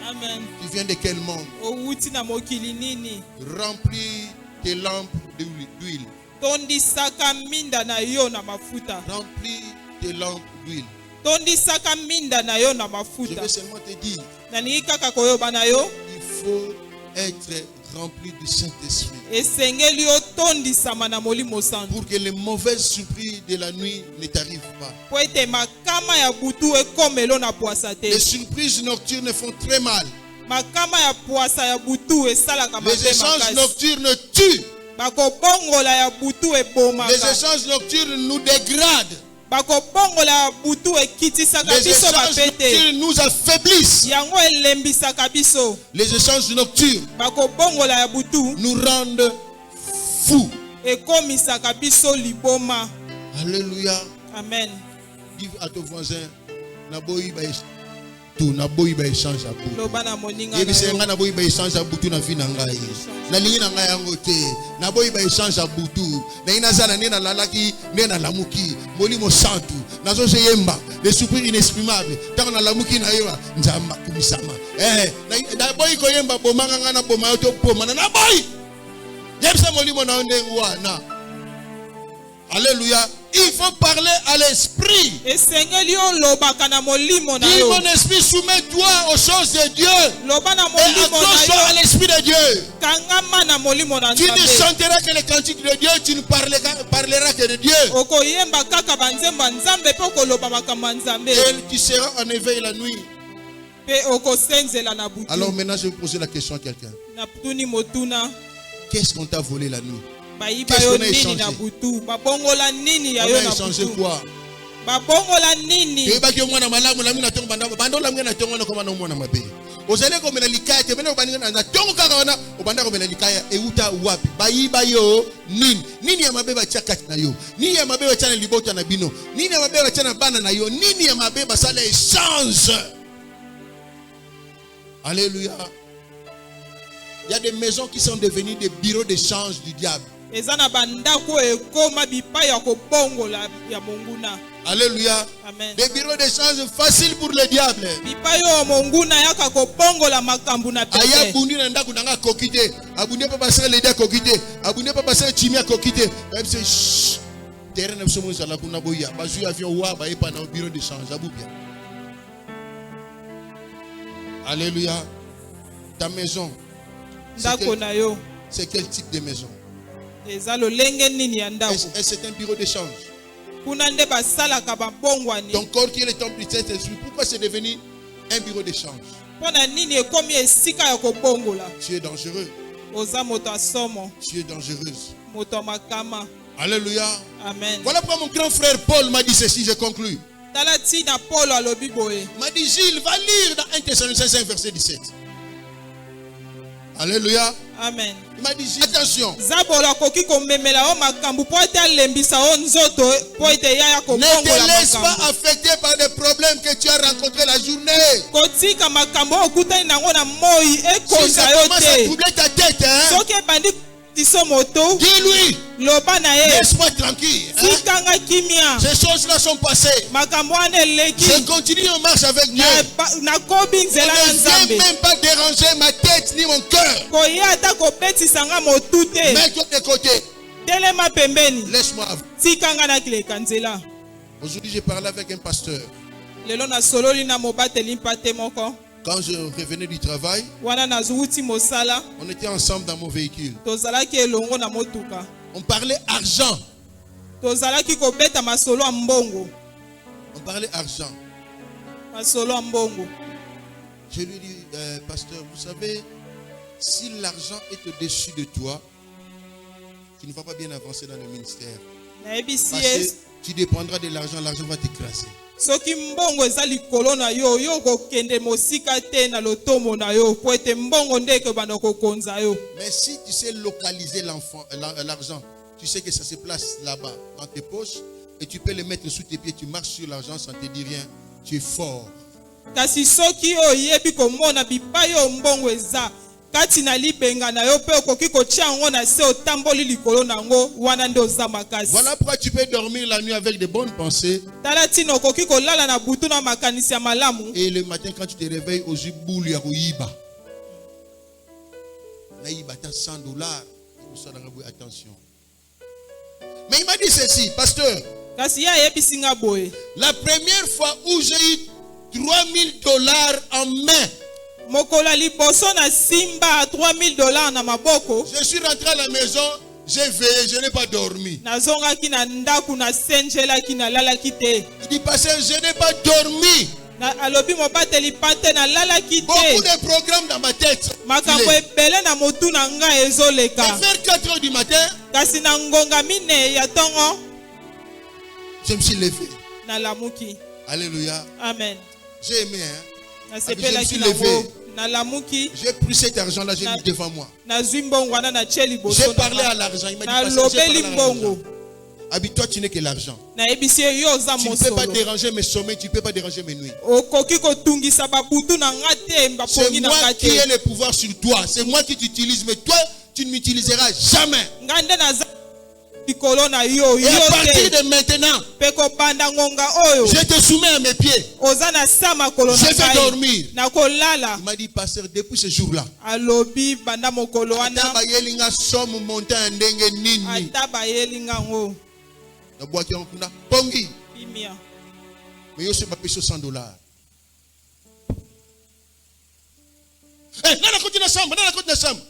Amen. Tu viens de quel monde? Owuti na mokili nini? Remplis tes lampes d'huile. Tondisaka minda na yo na mafuta. Remplis tes lampes d'huile. Tondisaka minda na yo na Je mafuta. veux seulement te dire, Nani kaka koyoba na yo? il faut être rempli du Saint-Esprit Esengeli yo tondisama na molimo santu. pour que les mauvaises surprises de la nuit ne t'arrivent pas. Po ete makama ya butu ekomelo na puasa te. Les surprises nocturnes font très mal. Makama ya puasa ya butu esalaka Les mabe échanges makasi. nocturnes tuent. Bakobongola ya butu Les ebomaka. échanges nocturnes nous dégradent. Bakobongola ya butu ekitisaka Les biso échanges bapete. nocturnes nous affaiblissent. Yango elembisaka biso. Les échanges nocturnes Bakobongola ya butu nous rendent fous. ekomisaka biso liboma. Alléluia. Amen. Dis à ton voisin, naboyi ba échange à bout. Loba na moninga Et na c'est yo. nga naboyi ba échange à bout na vie na ngai. Na lingi na ngai yango te. Naboyi ba échange à bout. Na ina zana ne na lalaki, ne na lamuki, molimo santu. Nazo se yemba, des surprises inexprimables. Tant na lamuki na yo, nzamba kumisama. Naboyi ko yemba bomanga nga na boma yo to boma na naboyi. Yemsa molimo na ondengu wana. Alléluia. Il faut parler à l'esprit. Esengeli yo lobaka na molimo na Dis yo. mon esprit, soumets-toi aux choses de Dieu. Loba na Et molimo accroche-toi na à yo. l'esprit de Dieu. Kangama na molimo na Tu ne Nzambe. chanteras que les cantiques de Dieu, tu ne parleras que de Dieu. Okoyemba kaka banzembo Nzambe pe okoloba makambo ya Nzambe. Et tu seras en éveil la nuit. Pe okosenzela na butu. Alors maintenant, je vais poser la question à quelqu'un. Na tuni motuna. Qu'est-ce qu'on t'a volé la nuit? Bayiba Qu'est-ce yo qu'on a nini échangé? na butu. Babongola nini ya On yo a na échangé butu. quoi? Babongola nini. Yebaki yo mwana malamu la mina tongo bando la mina tongo na koma na mwana mabe. Ozale ko mena likaya te mena obaninga na tongo kaka wana obanda ko mena likaya euta wapi? Bayiba yo nini ya mabe ba chakati na yo? Nini ya mabe ba chana libota na bino? Nini ya mabe ba chana bana na yo? Nini ya mabe ba sala échange? Alléluia. Il y a des maisons qui sont devenues des bureaux d'échange du diable. Eza na bandako ekoma bipai ya kobongola ya monguna. Alléluia. Amen. Des bureaux d'échange faciles pour le diable. Bipai yo monguna yaka kobongola makambu na Aya pete. bundi na ndako nanga kokite. Abunde pa passer les dés kokite. Abunde pa passer chimia kokite. Même c'est terrain na somo sala kuna boya. Bazu avion wa ba epa na bureau d'échange abubia. Alléluia. Ta maison. Ndako na yo. C'est quel type de maison? Eza lolenge nini ya ndako. Est-ce que c'est un bureau d'échange? Kuna nde basalaka babongwani. Ton corps qui est le temple du Saint-Esprit, pourquoi c'est devenu un bureau d'échange? Pona nini ekomi esika ya kobongola. Tu es dangereux. Oza moto asomo. Tu es dangereuse. Moto makama. Alléluia. Amen. Voilà pourquoi mon grand frère Paul m'a dit ceci, je conclus. Tala tina Paul alobi boye. Il m'a dit, Gilles, va lire dans 1 Thessaloniciens 5, verset 17. Alléluia. Amen. Il m'a dit, attention. Zabolo akoki komemela o makambu po ete alembisa o nzoto po ete yaya Ne kobongola te laisse makambu. pas affecter par des problèmes que tu as rencontrés la journée. Kotika makambo okutani nango na moi Si ekonza ça yo commence à te. troubler ta tête, hein, Soki ebandi tiso moto dis-lui, loba na ye laisse-moi tranquille. Hein. tikanga kimia. Ces choses-là sont passées. Makambo wana eleki Je continue en marche avec Dieu. nakobi nzela ya Ne Nzambe. viens même pas déranger ma tête ni mon cœur. Koya ata kobetisanga motu te. Mets-toi de côté. Telema pembeni. Laisse-moi avoir. Tikanga na kileka nzela. Aujourd'hui, j'ai parlé avec un pasteur. Lelo na sololi na mobateli mpate moko. Quand je revenais du travail, Wana nazuti mosala. on était ensemble dans mon véhicule. Tozalaki elongo na motuka. On parlait argent. Tozalaki kobeta masolo ya mbongo. On parlait argent. Masolo ya mbongo. Je lui dis, pasteur, vous savez, si l'argent est au-dessus de toi, tu ne vas pas bien avancer dans le ministère. Parce que tu dépendras de l'argent, l'argent va t'écraser. Soki mbongo eza likolo na yo, yo kokende mosika te na lotomo na yo, po ete mbongo ndeke bana kokonza yo. Mais si tu sais localiser l'argent, tu sais que ça se place là-bas, dans tes poches, et tu peux le mettre sous tes pieds, tu marches sur l'argent, ça ne te dit rien, tu es fort. Kasi soki oyebi komona bipai yo mbongo eza kati na libenga na yo pe okoki kotia ngo na se otamboli likolo nango wana nde oza makasi. Voilà pourquoi tu peux dormir la nuit avec de bonnes pensées. Tala tina okoki kolala na butu na makanisi ya malamu. Et le matin quand tu te réveilles aux boule ya koyiba. Na yiba ta $100. Attention. Mais il m'a dit ceci, pasteur. Kasi ya yebisi nga boye. La première fois où j'ai eu $3000 en main. Mokola liboso na simba $3000 na maboko. Je suis rentré à la maison, j'ai veillé, je n'ai pas dormi. Nazongaki na ndaku na senjelaki na lalaki te. Il dit pasteur, je n'ai pas dormi. Na alobi mobateli pante na lalaki te. Beaucoup de programmes dans ma tête. Makambo ebele na motu na nga ezoleka. Vers 4 heures du matin, kasi na ngonga mine ya tongo je me suis levé. na lamuki. Alléluia. Amen. J'ai aimé, hein. Na Je me sepela suis ki levé. na lamuki. J'ai pris cet argent-là, j'ai mis devant moi. Na zwimbongo wana na cheli boso. J'ai parlé à l'argent. Il m'a dit, na pasteur, j'ai lobeli parlé à l'argent. mbongo. Habite-toi, tu n'es que l'argent. Na ebisi yo za Tu ne peux pas mosolo. déranger mes sommets, tu ne peux pas déranger mes nuits. Okoki kotungisa babutu na nga te C'est mbapongi na moi nga qui ai te. le pouvoir sur toi. C'est moi qui t'utilise, mais toi, tu ne m'utiliseras jamais. Nga nde naza likolo na yo Et à partir te. de maintenant, Pe kobanda ngonga oyo. je te soumets à mes pieds. Oza na sa makolo Je na vais ngai. dormir. Na kolala. Il m'a dit, pasteur, depuis ce jour-là, Alobi banda mokolo wana. ata bayelinga somme montant ya ndenge nini. Ata bayeli ngango. Na boaki yango kuna, pongi. Imia. Mais yo se bapesi $100. Eh, nana koti na chambre, nana koti na chambre.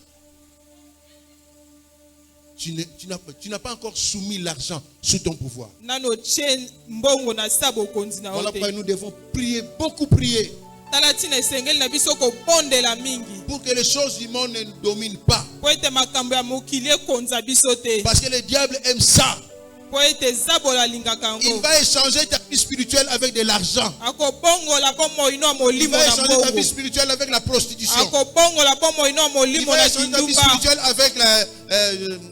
Tu n'as pas encore soumis l'argent sous ton pouvoir. Nano chen mbongo na sabo konzi na Voilà ote. pourquoi nous devons prier, beaucoup prier, Talatina esengeli na biso ko bondela mingi. pour que les choses du monde ne dominent pas. Po ete makambo ya mokili ekonza biso te. Parce que le diable aime ça. Po ete zabola lingaka Il yango. va échanger ta vie spirituelle avec de l'argent. Ako bongola po moino ya Il molimo va na échanger ta vie mbongo. spirituelle avec la prostitution. Ako bongola po moino ya Il molimo va na échanger ta vie kindumba. spirituelle avec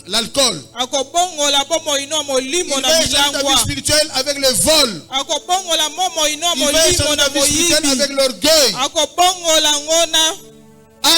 l'alcool. Ako bongola po moino ya molimo Il na va échanger ta vie bilangwa. spirituelle avec le vol. Ako bongola mo moino ya Il va molimo échanger na ta vie spirituelle moyibi. avec l'orgueil. Ako bongola ngona.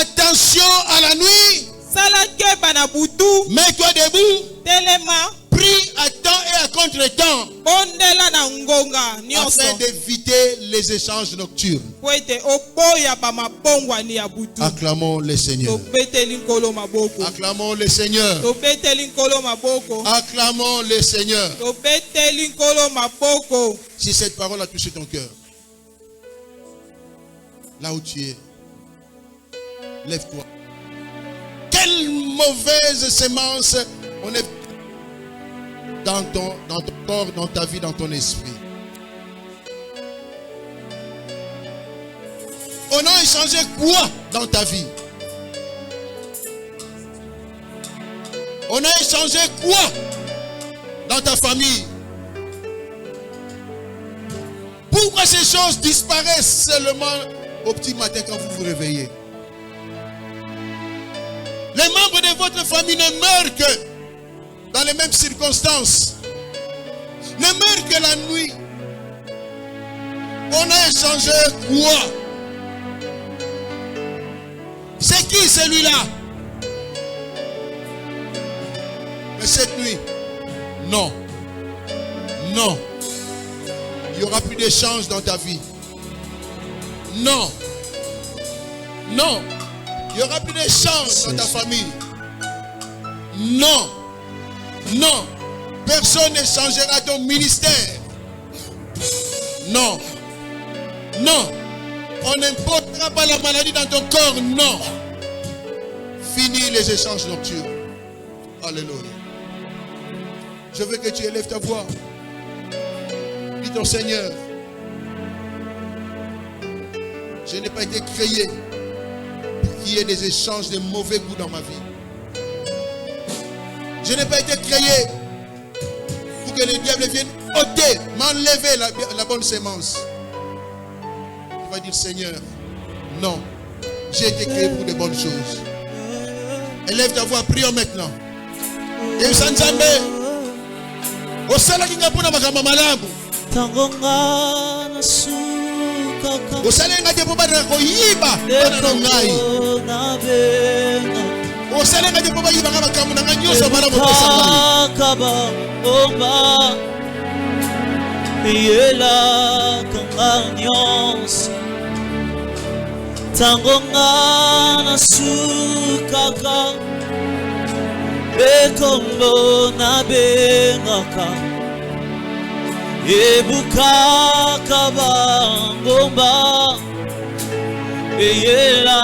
Attention à la nuit. Sala keba na butu. Mets-toi debout. Telema. Prie à temps et à contre-temps. Bondela na ngonga nyonso. Afin d'éviter les échanges nocturnes. Po ete oboya ba mabongwani ya butu. Acclamons le Seigneur. Tobeteli nkolo maboko. Acclamons le Seigneur. Tobeteli nkolo maboko. Acclamons le Seigneur. Tobeteli nkolo maboko. Si cette parole a touché ton cœur, là où tu es, lève-toi. Quelle mauvaise sémence on est dans ton corps, dans ta vie, dans ton esprit. On a échangé quoi dans ta vie? On a échangé quoi dans ta famille? Pourquoi ces choses disparaissent seulement au petit matin quand vous vous réveillez? Les membres de votre famille ne meurent que dans les mêmes circonstances. Ne meurent que la nuit. On a échangé quoi? C'est qui celui-là? Mais cette nuit, non. Non. Il n'y aura plus d'échange dans ta vie. Non. Non. Il n'y aura plus d'échange dans ta famille. Non. Non. Personne n'échangera ton ministère. Non. Non. On n'importera pas la maladie dans ton corps. Non. Fini les échanges nocturnes. Alléluia. Je veux que tu élèves ta voix. Dis ton Seigneur. Je n'ai pas été créé pour qu'il y ait des échanges de mauvais goût dans ma vie. Je n'ai pas été créé pour que le diable vienne ôter, m'enlever la bonne sémence. Tu vas dire, Seigneur, non, j'ai été créé pour de bonnes choses. Élève ta voix, prions maintenant. Et Sanzambe, au salaire qui n'a pas de malamu. Au salaire qui n'a pas de koyiba, nongai. Au salaire qui n'a pas de koyiba, nongai. Au salaire Bekombo na bengaka ebuka kabangomba eyela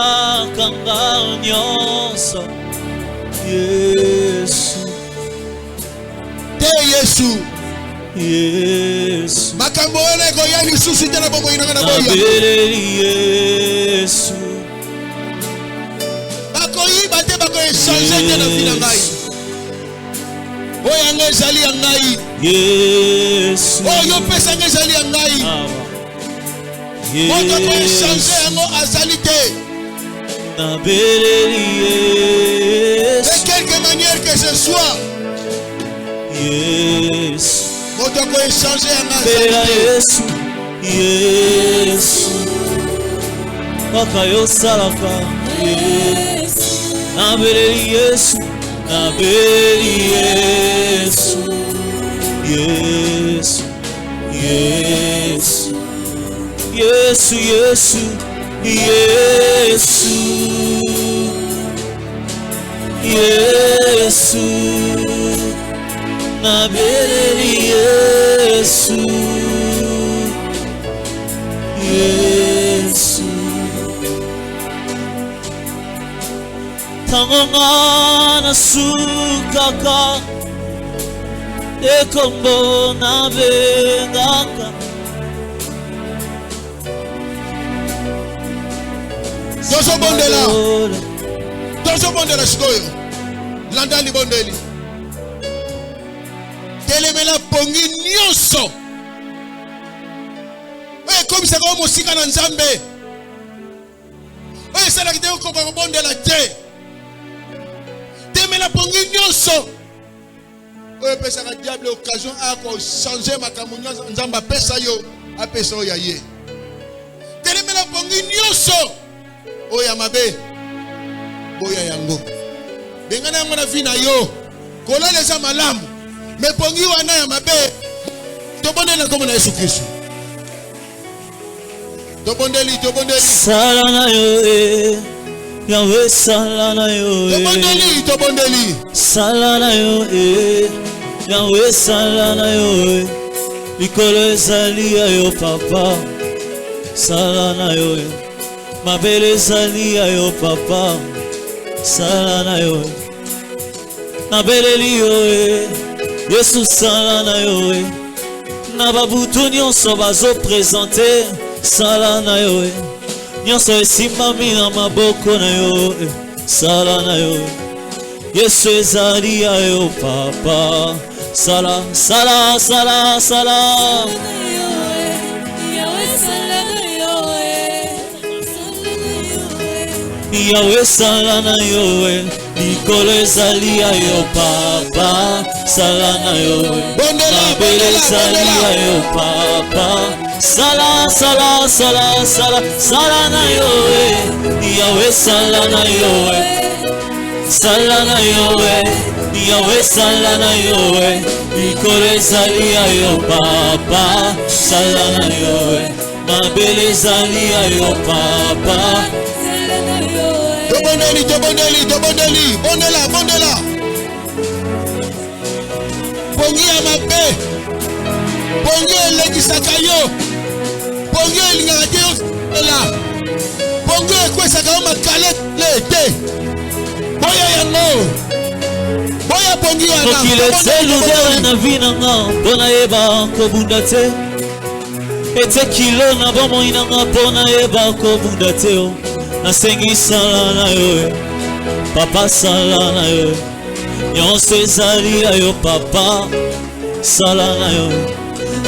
kanga nyonso Yesu te Yesu Yesu makambo ele ko ya lisusu te na bombo ina na boya Yesu bakoyiba te bakoechange te na vida ngai oyo anga ezali ya ngai Yesu oyo pesa anga ezali ya ngai moto akoechange yango azali te de quelque manière que ce soit Yesu moto akoechange yango azali te Yesu Yesu kaka yosalaka Yesu nabeleli Yesu nabeleli Yesu Yesu Yesu Yesu Yesu Yesu Yesu nabeleli Yesu Yesu tangonga nasukaka ekombo nabengaka tozobondela sikoyo landa libondeli telemela pongi nyonso oyo ekomisaka oyo mosika na Nzambe oyo esalaki te okoka kobondela te temela pongi nyonso oyo epesaka diable occasion akochange makambo nyonso Nzambe apesa yo apesa oyo ya ye telemela pongi nyonso oyo ya mabe boya yango bengana yango na vi na yo kolala eza malamu me pongi wana ya mabe tobondeli kombo na Yesu Kristo tobondeli sala na yo Yahweh sala na yo tobondeli sala na yo Yahweh sala na yo likolo ezali ya yo papa sala na yo mabele ezali ya yo papa sala na yo nabeleli yo Yesu sala na yo na babutu nyonso bazopresente sala na yo nyonso esimbami na maboko na yo sala na yo Yesu ezali ya yo papa sala sala sala sala Yahweh sala na yo likolo ezali ya yo papa sala na yo mabele ezali ya yo papa sala sala sala sala sala na yo Yahweh sala na yo sala na yo Yahweh sala na yo likolo ezali ya yo papa sala na yo mabele ezali ya yo papa tobondeli bondela pongi ya mabe Pongo elegisa yo. Pongo elingaradio la. Pongo ekwesa ka makale lete. Boya yango. Boya pongi wana. Mokile tselubere na vinanga pona eba kobundate. Ete kilo na bomo inanga pona eba kobundate. Nasengi sala na yo. Papa sala na yo. Nyonso ezali ya yo papa sala na yo.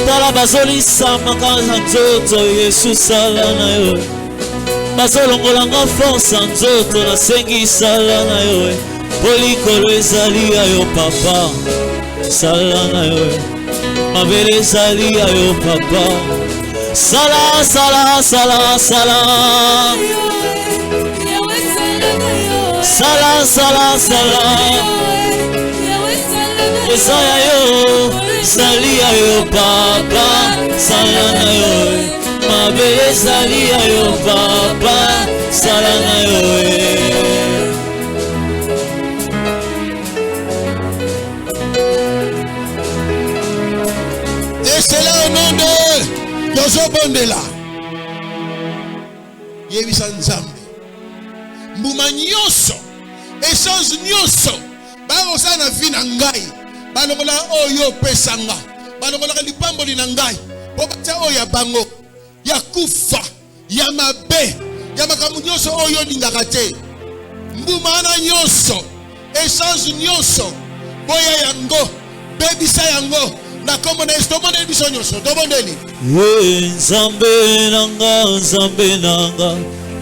Tala bazolisa makanza nzoto Yesu sala na yo. Bazolongolanga force nzoto nasengi sala na yo. Polikolo ezali ya yo papa sala na yo. Mabele ezali ya yo papa sala sala sala sala. Sala sala sala Esaya yo Salia yo papa Sala na yo Mabele salia yo papa Sala na yo Et c'est là au nom de Yozo Bondela Yebisa Nzambe mbuma nyonso essence nyonso bakosa na vie na ngai balongola oyo pesanga balongola lipamboli na ngai po batia oyo ya bango ya kufa ya mabe ya makambo nyonso oyo lingaka te mbuma na nyonso essence nyonso boya yango bebisa yango na kombo na estomone biso nyonso tobondeli Nzambe nanga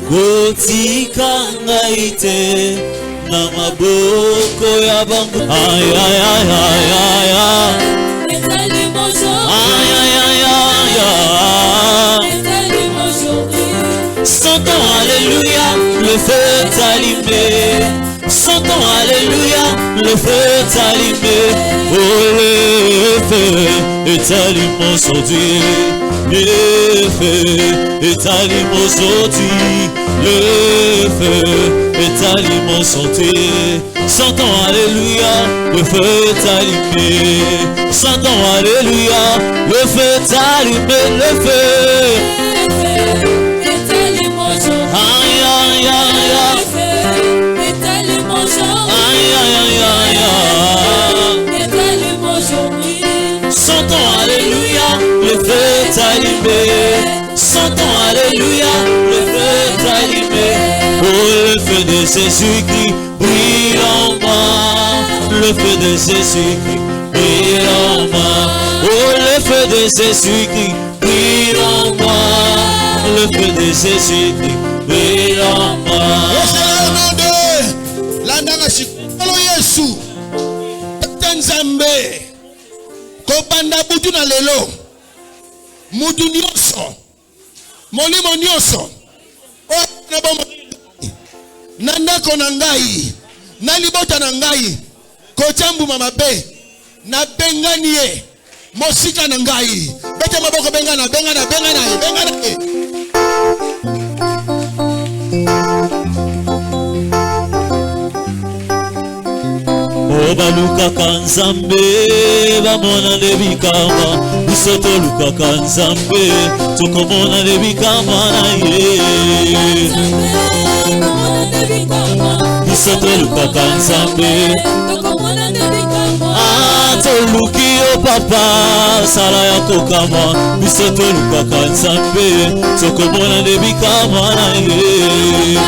Kotika ngaite na maboko ya bangu ay ay ay ay ay ay Etali mojo ay ay ay ay ay Etali mojo Santons alléluia le feu est allumé Santons alléluia le feu est allumé Oh le feu est allumé aujourd'hui Le feu est allumé aujourd'hui Le feu est allumé aujourd'hui Santons alléluia le feu est allumé Santons alléluia le feu est allumé Le feu Etali mojo Aïe aïe aïe aïe Etali mojo Aïe aïe aïe aïe Etali mojo Santons alléluia le feu est allumé Santons alléluia le feu est allumé Oh le feu de Jésus-Christ brille en moi Le feu de Jésus-Christ brille en moi Oh le feu de Jésus-Christ brille en moi Le feu de Jésus-Christ brille en moi Et c'est là au nom de Landanga Shikolo Yesu Nzambe Kobanda butu na lelo Mutu nyonso Molimo nyonso O na bomo Na ndako na ngai Na libota na ngai Kochambu mamabe Na bengani ye Mosika na ngai Bete maboko bengana Bengana Balukaka Nzambe bamona lebikama biso tolukaka Nzambe tokomona lebikama na ye biso tolukaka Nzambe toluki yo papa sala ya kokama biso tolukaka Nzambe tokomona lebikama na ye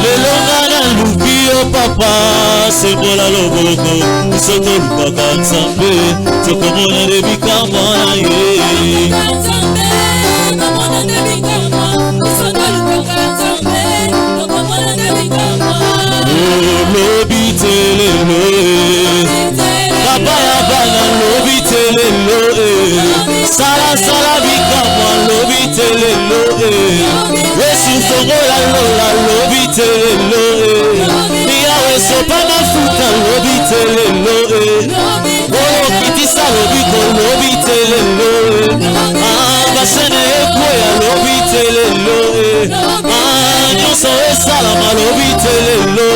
Lelonga na luki yo papa sembola loboko biso tolukaka Nzambe tokomona lebikama na ye lobi telelo papa ya bana lobi telelo sala sala bikama lobi telelo Yesu fongola lola lobi telelo Yawe sopa mafuta lobi telelo Olo kitisa lobi ko lobi telelo Basene ekoya lobi telelo Nyonso esalama lobi telelo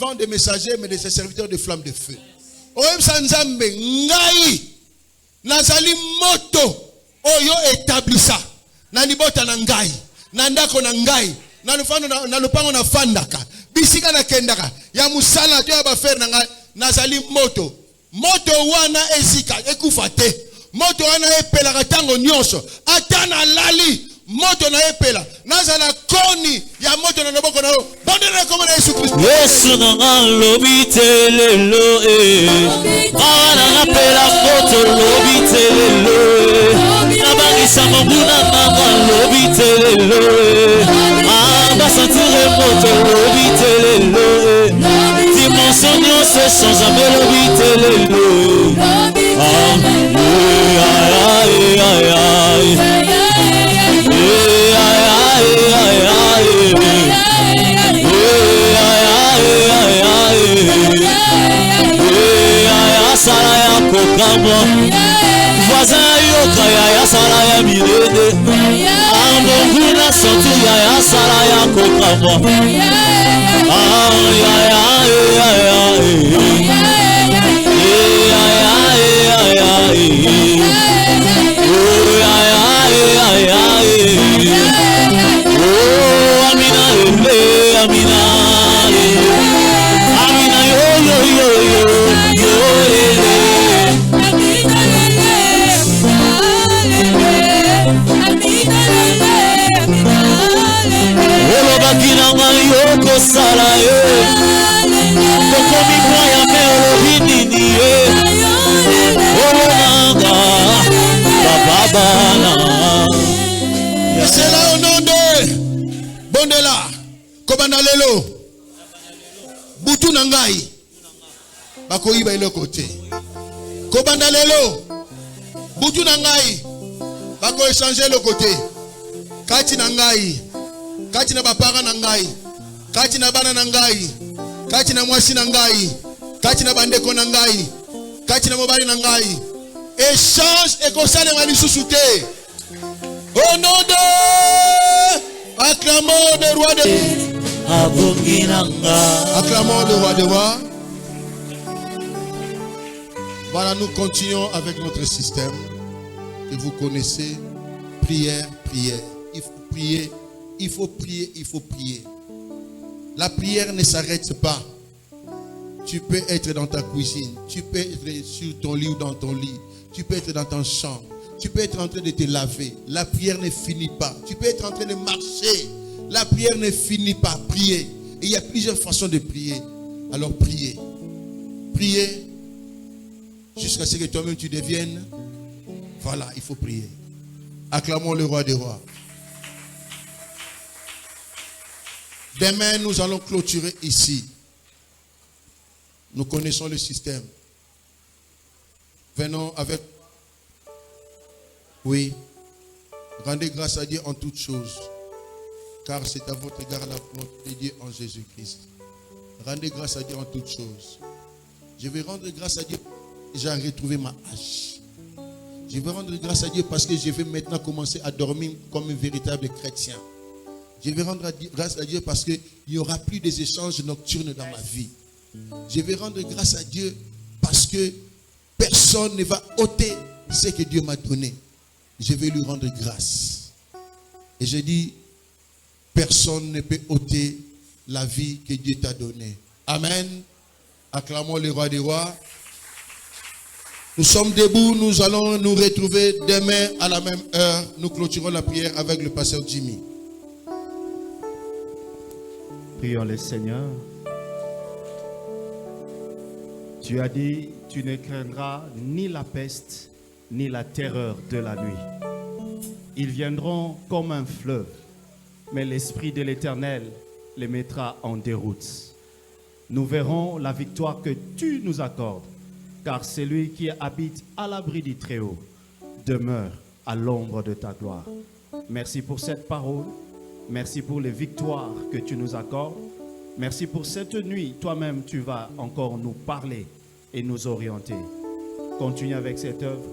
servants, des messagers, mais de ses serviteurs de flammes de feu. Oyem Sanzambe, ngai, nazali moto, oyo établissa, nanibota na ngai, nandako na ngai, nalupango na fandaka, bisika na kendaka, ya musala to ya bafer na ngai, nazali moto. Moto wana ezika, ekufa te. Moto wana epela tango nyonso, atana lali. Moto na epela nazala koni ya moto na naboko na yo bonde na komona Yesu Kristo Yesu na lobitelelo ana na pela moto lobitelelo na bangisa monguna na lobitelelo basantire moto lobitelelo dimension nyonso sans jamais lobitelelo sala ya kokabwa voisin yoka ya sala ya milede ambonguna santu ya sala ya kokabwa c'est là au nom de Bondela Kobanalelo Butu Nangai Bakoiba ile côté Kobanalelo Butu Nangai Bako échanger le côté Kati Nangai Kati na bapara Nangai Kati na bana Nangai Kati na mwasi Nangai Kati na bandeko Nangai Kati na mobali Nangai échange et consale mali sous-souté au nom de acclamons le roi de acclamons le roi de roi. Voilà, nous continuons avec notre système que vous connaissez. Prière, prière. Il faut prier, il faut prier, il faut prier. La prière ne s'arrête pas. Tu peux être dans ta cuisine, tu peux être sur ton lit ou dans ton lit, tu peux être dans ton champ, tu peux être en train de te laver. La prière ne finit pas. Tu peux être en train de marcher. La prière ne finit pas. Prier. Et il y a plusieurs façons de prier. Alors priez. Priez jusqu'à ce que toi-même tu deviennes. Voilà, il faut prier. Acclamons le roi des rois. Demain, nous allons clôturer ici. Nous connaissons le système. Venons avec... Oui. Rendez grâce à Dieu en toutes choses. Car c'est à votre égard la volonté de Dieu en Jésus-Christ. Rendez grâce à Dieu en toutes choses. Je vais rendre grâce à Dieu. J'ai retrouvé ma hache. Je vais rendre grâce à Dieu parce que je vais maintenant commencer à dormir comme un véritable chrétien. Je vais rendre grâce à Dieu parce qu'il n'y aura plus des échanges nocturnes dans ma vie. Je vais rendre grâce à Dieu parce que personne ne va ôter ce que Dieu m'a donné. Je vais lui rendre grâce. Et je dis, personne ne peut ôter la vie que Dieu t'a donnée. Amen. Acclamons le roi des rois. Nous sommes debout, nous allons nous retrouver demain à la même heure. Nous clôturons la prière avec le pasteur Jimmy. Prions le Seigneur. Tu as dit, tu ne craindras ni la peste, ni la terreur de la nuit. Ils viendront comme un fleuve, mais l'Esprit de l'Éternel les mettra en déroute. Nous verrons la victoire que tu nous accordes, car celui qui habite à l'abri du Très-Haut demeure à l'ombre de ta gloire. Merci pour cette parole. Merci pour les victoires que tu nous accordes. Merci pour cette nuit. Toi-même, tu vas encore nous parler et nous orienter. Continue avec cette œuvre.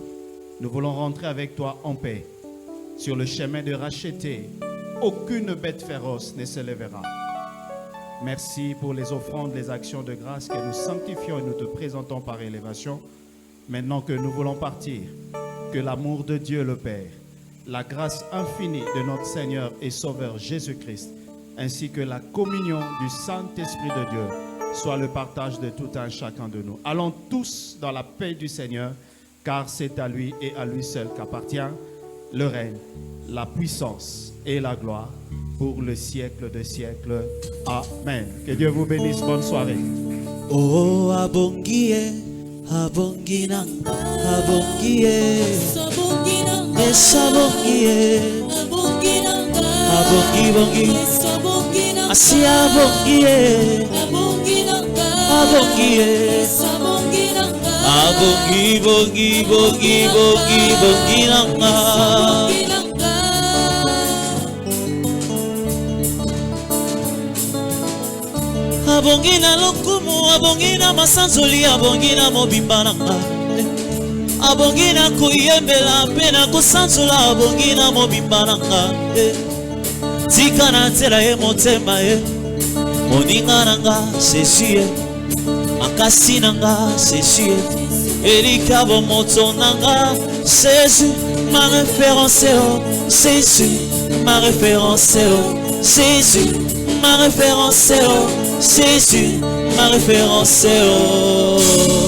Nous voulons rentrer avec toi en paix. Sur le chemin de racheter, aucune bête féroce ne se lèvera. Merci pour les offrandes, les actions de grâce que nous sanctifions et nous te présentons par élévation. Maintenant que nous voulons partir, que l'amour de Dieu le Père, la grâce infinie de notre Seigneur et Sauveur Jésus-Christ, ainsi que la communion du Saint-Esprit de Dieu, soit le partage de tout un chacun de nous. Allons tous dans la paix du Seigneur, car c'est à lui et à lui seul qu'appartient le règne, la puissance et la gloire pour le siècle des siècles. Amen. Que Dieu vous bénisse. Bonne soirée. Oh, abongie, abonginanga, abongie, esabongie, abongi, bongi, asi abongie, abongie, abongi, bongi, bongi, bongi, bonginanga. Abongi na lokumu, abongi na masanzoli, abongi na mobimba nanga. Abongi na kuyembela, pe na kosanzola, abongi na mobimba nanga. Tika na tela ye motema ye, moninga nanga sesuye, makasi nanga sesuye, erika bomoto nanga. Jésus, ma référence oh, Jésus, ma référence oh, Jésus, ma référence oh. Jésus, ma référence, oh.